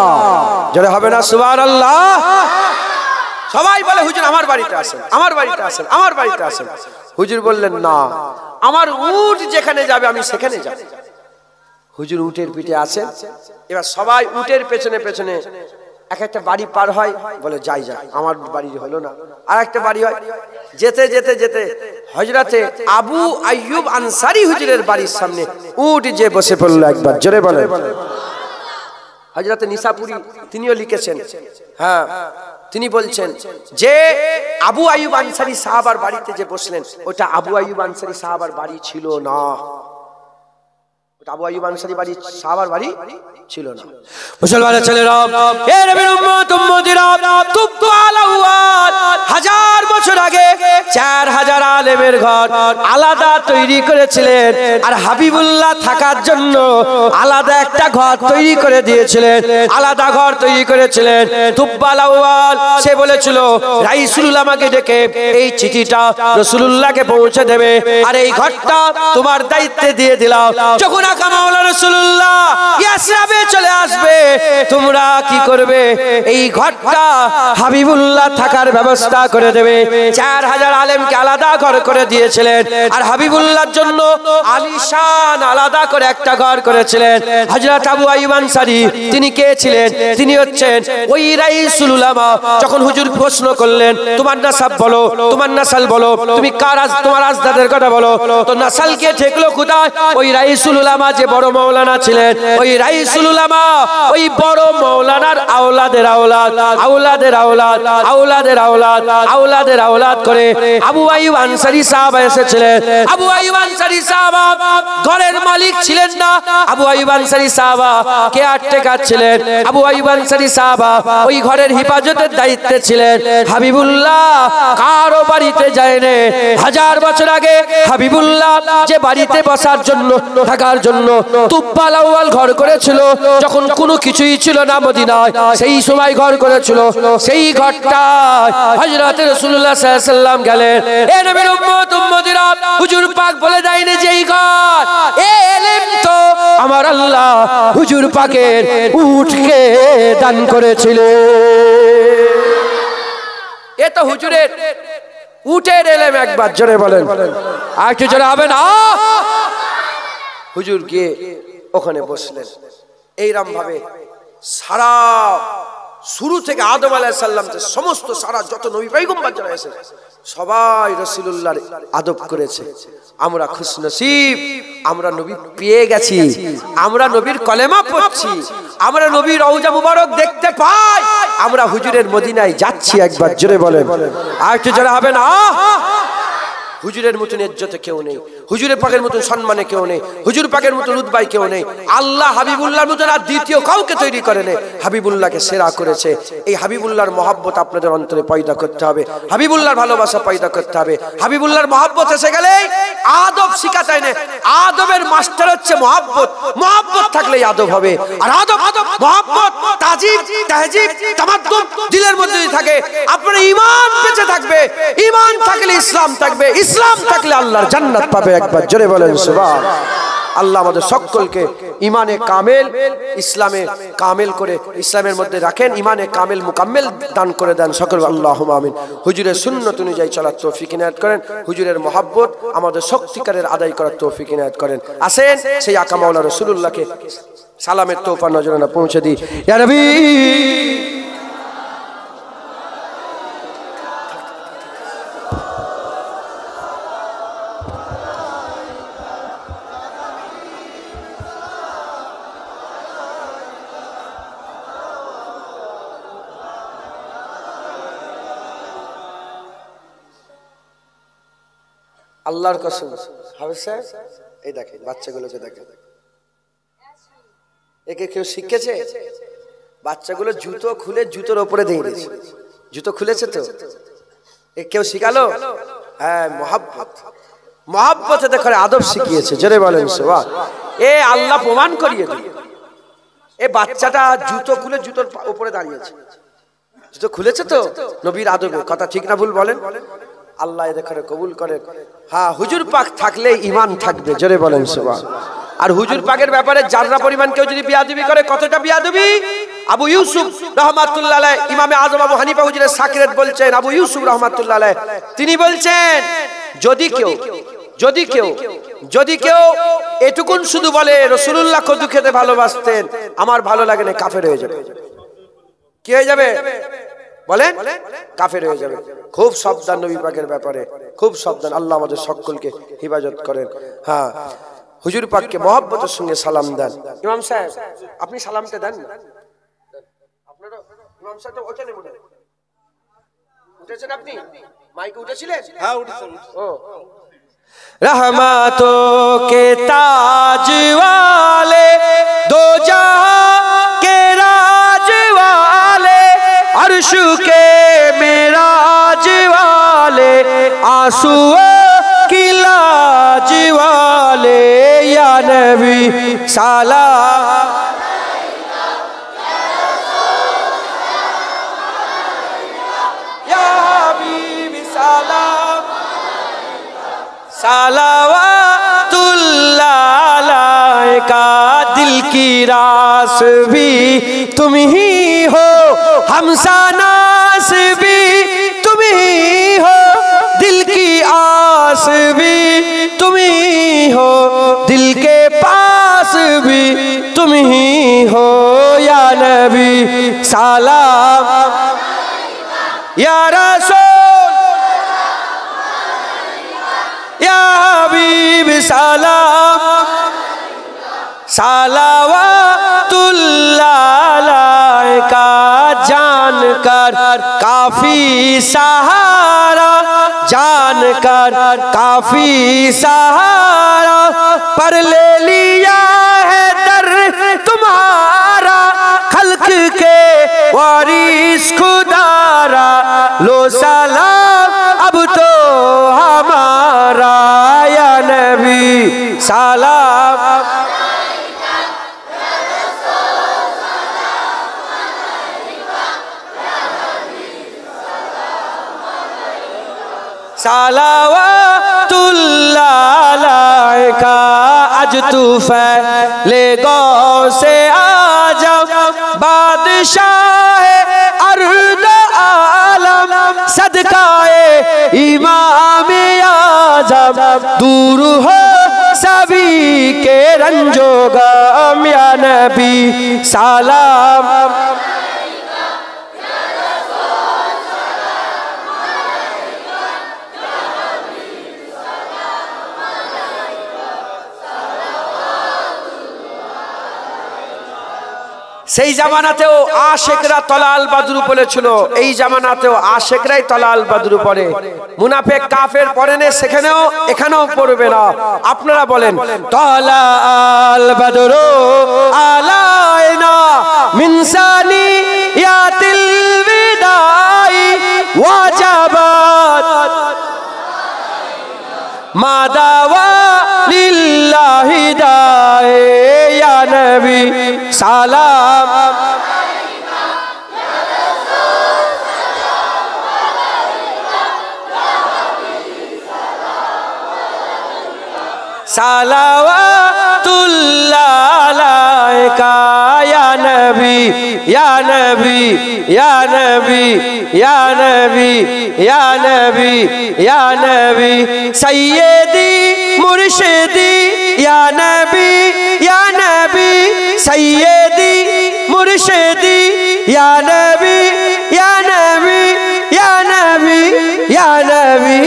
S1: জোরে হবে না সুবহানাল্লাহ? সবাই বলে, হুজুর আমার বাড়িতে আসেন। হুজুর বললেন, না, আমার উট যেখানে যাবে আমি সেখানে যাব। হুজুর উটের পিঠে আসেন। এবার সবাই উটের পেছনে পেছনে এক একটা বাড়ি পার হয়, বলে যাই, আমার বাড়ি হলো না, আর একটা বাড়ি হয়। যেতে যেতে যেতে হযরতে আবু আইয়ুব আনসারী হুজুরের বাড়ির সামনে উট যে বসে পড়লো। একবার জোরে বলে। হযরতে নিসাপুরি তিনিও লিখেছেন, হ্যাঁ, তিনি বলছেন যে আবু আইয়ুব আনসারী সাহাবার বাড়িতে যে বসলেন, ওটা আবু আইয়ুব আনসারী সাহাবার বাড়ি ছিল না। আবু আইয়ুব আনসারী সাহাবার বাড়ি ছিল না। মুসলমানের ছেলেরা, এ নবীর উম্মত উম্মতিরা, তুব্বাল আউয়াল 1000 বছর আগে 4000 আলেমের ঘর আলাদা তৈরি করেছিলেন, আর হাবিবুল্লাহ থাকার জন্য আলাদা একটা ঘর তৈরি করে দিয়েছিলেন, আলাদা ঘর তৈরি করেছিলেন। তুব্বাল আউয়াল সে বলেছিল, রাইসুল আমাকে ডেকে এই চিঠিটা রাসূলুল্লাহকে পৌঁছে দেবে, আর এই ঘরটা তোমার দায়িত্বে দিয়ে দিলাম। যখন আকা মাওলা রাসূলুল্লাহ ইয়াসরিবে চলে আসবে, তোমরা কি করবে? এই ঘরটা হাবিবুল্লাহ থাকার ব্যবস্থা করে দেবে। 4000 আলেমকে আলাদা ঘর করে দিয়েছিলেন, আর হাবিবুল্লাহর জন্য আলিশান আলাদা করে একটা ঘর করেছিলেন। হযরত আবু আইয়ুব আনসারী তিনি কে ছিলেন? তিনি হচ্ছেন ওই রাইসুল উলামা। যখন হুজুর প্রশ্ন করলেন, তোমার নাসাব বলো, তোমার নাসাল বলো, তুমি কার তোমার আজদাদের কথা বলো, তো নাসালকে ঠেকলো কোথায়? ওই রাইসুল উলামা যে বড় মাওলানা ছিলেন, ওই রাইসুল উলামা ওই বড় মাওলানার আওলাদের আওলাদ করে আবু আইয়ুব আনসারী সাহাবা এসেছিলেন। আবু আইয়ুব আনসারী সাহাবা ঘরের মালিক ছিলেন না, আবু আইয়ুব আনসারী সাহাবা কে আটটেকার ছিলেন। আবু আইয়ুব আনসারী সাহাবা ওই ঘরের হেফাজতের দায়িত্বে ছিলেন। হাবিবুল্লাহ কারো বাড়িতে যায়নি। 1000 বছর আগে হাবিবুল্লাহ যে বাড়িতে বসার জন্য, থাকার জন্য তুব্বাল আউয়াল ঘর করেছিল, যখন কোনো কিছুই ছিল না মদিনায়, সেই সময় ঘর করেছিল। সেই ঘরটা হযরত রাসূলুল্লাহ সাল্লাল্লাহু আলাইহি ওয়াসাল্লাম গেলেন। এ নবীর উম্মত উম্মতিরা, হুজুর পাক বলে দেয়নি যে এই ঘর, এই ইলম তো আমার আল্লাহ হুজুর পাকের উটকে দান করেছিলেন। এ তো হুজুরের উটের ইলম। একবার জোরে বলেন, আর একটু জোরে হবে না? হুজুর গিয়ে ওখানে বসলেন। এইরকম ভাবে সারা শুরু থেকে আদম আলাইহিস সালাম সমস্ত সারা যত নবী পয়গম্বর যারা এসেছে সবাই রাসূলুল্লাহর আদব করেছে। আমরা খুশনসিব, আমরা নবী পেয়ে গেছি, আমরা নবীর কলেমা পড়ছি, আমরা নবীর রওজা মুবারক দেখতে পাই, আমরা হুজুরের মদিনায় যাচ্ছি। একবার জোরে বলেন, আর একটু জোরে হবে না? হুজুরের মতন ইজ্জতে কেউ নেই, হুজুরের পাকের মতন সম্মানে কেউ নেই, হুজুর পাকের মতন উদ্বাই কেউ নেই। আল্লাহ হাবিবুল্লাহর মতন আর দ্বিতীয় কাউকে তৈরি করে নেই, হাবিবুল্লাহকে সেরা করেছে। এই হাবিবুল্লাহর মহব্বত আপনাদের অন্তরে পয়দা করতে হবে, হাবিবুল্লাহর ভালোবাসা পয়দা করতে হবে। হাবিবুল্লাহর মহব্বত এসে গেলেই আদব শিখাতে হয় না। আদবের মাস্টার হচ্ছে মহব্বত, মহব্বত থাকলেই আদব হবে। আর আদব, মহব্বত, তাজিব, তাহজিব, তামাদ্দুন দিলের মধ্যে যদি থাকে আপনার ঈমান বেঁচে থাকবে। ঈমান থাকলে ইসলাম থাকবে, ইসলাম থাকলে আল্লাহর জান্নাত পাবে। একবার জোরে বলেন সুবহানাল্লাহ। আল্লাহ আমাদের সকলকে ইমানে কামেল, ইসলামে কামেল করে ইসলামের মধ্যে রাখেন, ইমানে কামেল মুকাম্মেল দান করে দেন সকল। আল্লাহুম্মা আমিন। হুজুরের সুন্নত অনুযায়ী চলার তৌফিক ইনায়াত করেন, হুজুরের মহব্বত আমাদের সত্যিকারের আদায় করার তৌফিক ইনায়াত করেন। আসেন সেই আকা মাওলা রাসূলুল্লাহকে সালামের তোফা নজরানা পৌঁছে দিই। ইয়া নবী আল্লাহর কসম। হাফেজ সাহেব এই দেখেন বাচ্চাগুলোকে দেখেন, একে কেউ শিখেছে? বাচ্চাগুলো জুতো খুলে জুতোর উপরে দিয়ে দিয়েছে, জুতো খুলেছে তো এ কেউ শিখালো? হ্যাঁ, মহব্বত, মহব্বতে দেখো আদব শিখিয়েছে। জোরে বলেন সুবহানাল্লাহ। এ আল্লাহ প্রমাণ করিয়ে দিল। এ বাচ্চাটা জুতো খুলে জুতোর উপরে দাঁড়িয়েছে, জুতো খুলেছে তো নবীর আদবে। কথা ঠিক না ভুল বলেন? আল্লাহ এদের কবুল করেন। হ্যাঁ, হুজুর পাক থাকলে ঈমান থাকবে। জোরে বলেন সুবহানাল্লাহ। আর হুজুর পাকের ব্যাপারে জাররা পরিমাণ কেউ যদি বিয়াদবি করে, কতটা বিয়াদবি? আবু ইউসুফ রাহমাতুল্লাহ আলাইহি, ইমামে আযম আবু হানিফা হুজুরের সাকিরাত বলছেন, আবু ইউসুফ রাহমাতুল্লাহ আলাইহি তিনি বলছেন যদি কেউ এটুকুন শুধু বলে রাসূলুল্লাহ কদু খেতে ভালোবাসতেন, আমার ভালো লাগে না, কাফের হয়ে যাবে। কি হয়ে যাবে বলেন? কাফের হয়ে যাবে। খুব সাবধান নবী পাকের ব্যাপারে, খুব সাবধান। আল্লাহ আমাদের সকলকে হিফাজত করেন। হ্যাঁ, হুজুর পাককে মহব্বতের সঙ্গে সালাম দেন। ইমাম সাহেব আপনি সালামটা দেন না। আপনারা ইমাম সাহেব তো ওঠেন, উঠেছেন আপনি? মাইকে উঠেছিলেন? হ্যাঁ উঠেছেন। ও रहमतों के ताज वाले, दो जहां के राज वाले, अर्श के मेराज वाले, आंसुओं की लाज वाले, या नबी सलाम सलावतुल्लाह अलैका। दिल की रास भी तुम ही हो, हमसानास भी तुम ही हो, दिल की आस भी तुम ही हो, दिल के पास भी तुम ही हो, या नबी सलाम या रसूल या हबीब सलाम सलावतुल्लाह अलैका। जानकर काफी सहारा, जानकर काफी सहारा, पर ले लिया है दर तुम्हारा, खल्क के वारिस खुदारा, लो सलाम अब तो हमारा, या नबी सलाम सालावतुल्लाह अलैका आज तू फैले गौ से आजम बादशाह अर्द आलम सदकाए इमाम आज़म दूर हो सभी के रंजो गम या नबी सलाम সেই জামানাতেও আশিকরা তলাল বাদরু পড়েছিল এই জামানাতেও আশিকরাই তলাল বাদরু পড়ে মুনাফিক কাফের পড়ে না সেখানেও এখানেও পড়বে না আপনারা বলেন তলাল বাদরু আলাইনা মিন সানিয়াতিল বিদাই ওয়াজাবাত মাদাওয়া লিল্লাহি দায়ে ইয়া নবী সালাম সালাওয়াতুল্লাহ আলাইকা ইয়া নবী ইয়া নবী ইয়া নবী ইয়া নবী ইয়া নবী ইয়া নবী সাইয়্যিদি মুরশিদি ইয়া নবী ইয়া নবী সাইয়্যিদি মুরশিদি ইয়া নবী ইয়া নবী ইয়া নবী ইয়া নবী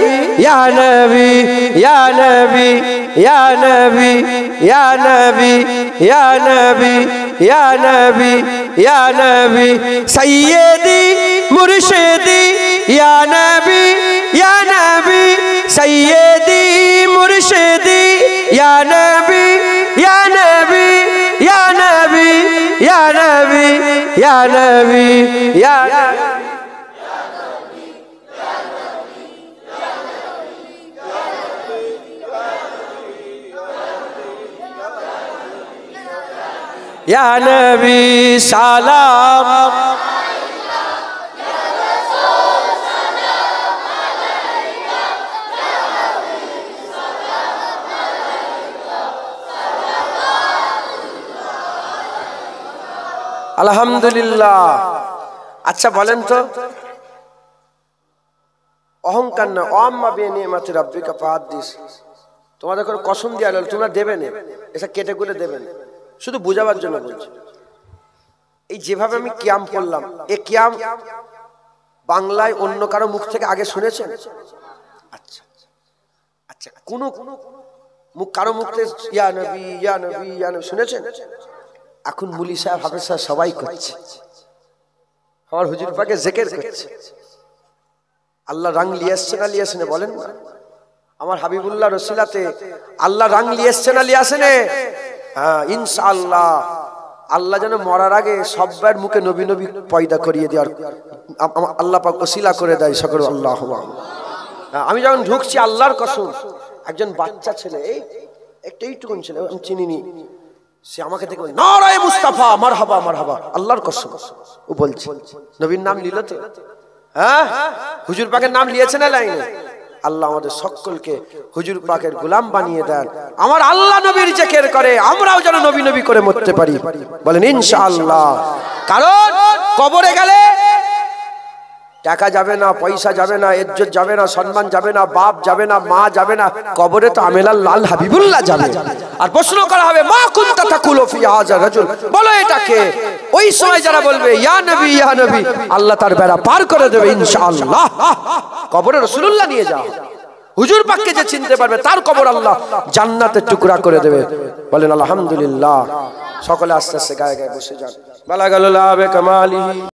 S1: ইয়া নবী ইয়া নবী ইয়া নবী ইয়া নবী ইয়া নবী ইয়া নবী ইয়া নবী সাইয়্যিদি মুরশিদি ইয়া নবী ইয়া নবী সাইয়্যিদি মুরশিদি ইয়া নবী ইয়া নবী ইয়া নবী ইয়া নবী ইয়া নবী ইয়া या नबी सलाम আলহামদুলিল্লাহ আচ্ছা বলেন তো অহংকার না আম্মা বিনিয়ামাতি রাব্বিকা ফাহাদ্দিস তোমাদের করে কসম দিয়ে আলো তোমরা দেবে না এটা কেটে করে দেবে না শুধু বুঝাবার জন্য বলছি এই যেভাবে আমি কিয়াম করলাম এই কিয়াম বাংলায় অন্য কারো মুখ থেকে আগে শুনেছেন আচ্ছা আচ্ছা কোন মুখ কারো মুখ থেকে ইয়া নবী ইয়া নবী ইয়া নবী শুনেছেন এখন মুলি সাহেব হাফেজ সাহেব সবাই করছে আমার হুজুর পাকে জিকির করছে আল্লাহ রং লিয়েছে না লিয়েছে না বলেন না আমার হাবিবুল্লাহ রসুলাতে আল্লাহ রং লিয়েছে না লিয়েছে না হ্যাঁ ইনশাআল্লাহ আল্লাহ যেন মরার আগে সবার মুখে নবী নবী পয়দা করিয়ে দেওয়ার আল্লাহ পাক ওসিলা করে দেয় সকল আল্লাহুম্মা আমি যখন ঢুকছি আল্লাহর কসম একজন বাচ্চা ছেলে এইটুকুন ছেলে আমি চিনিনি সে আমাকে দেখে বলে নারায়ে মুস্তাফা মারহাবা মারহাবা আল্লাহর কসম ও বলছে নবীর নাম নিল তো হ্যাঁ হুজুর পাকের নাম নিয়েছে না লাইনে আল্লাহ আমাদের সকলকে হুজুর পাকের গোলাম বানিয়ে দেন আমার আল্লাহ নবীর জিকির করে আমরাও যেন নবী নবী করে মরতে পারি বলেন ইনশাআল্লাহ কারণ কবরে গেলে টাকা যাবে না পয়সা যাবে না ইজ্জত যাবে না সম্মান যাবে না বাপ যাবে না মা যাবে না কবরে তো আমেলাল লাল হাবিবুল্লাহ যাবে আর প্রশ্ন করা হবে মা কুনতা তাকুলু ফি হাযা রাজুল বলো এটাকে ওই সময় যারা বলবে ইয়া নবী আল্লাহ তার বেড়া পার করে দেবে ইনশাআল্লাহ কবরে রাসূলুল্লাহ নিয়ে যাও হুজুর পাককে যে চিনতে পারবে তার কবর আল্লাহ জান্নাতের টুকরা করে দেবে বলেন আলহামদুলিল্লাহ সকলে আস্তে আস্তে গায়ে গায়ে বসে যান বালাগাল লাবে কামালিহি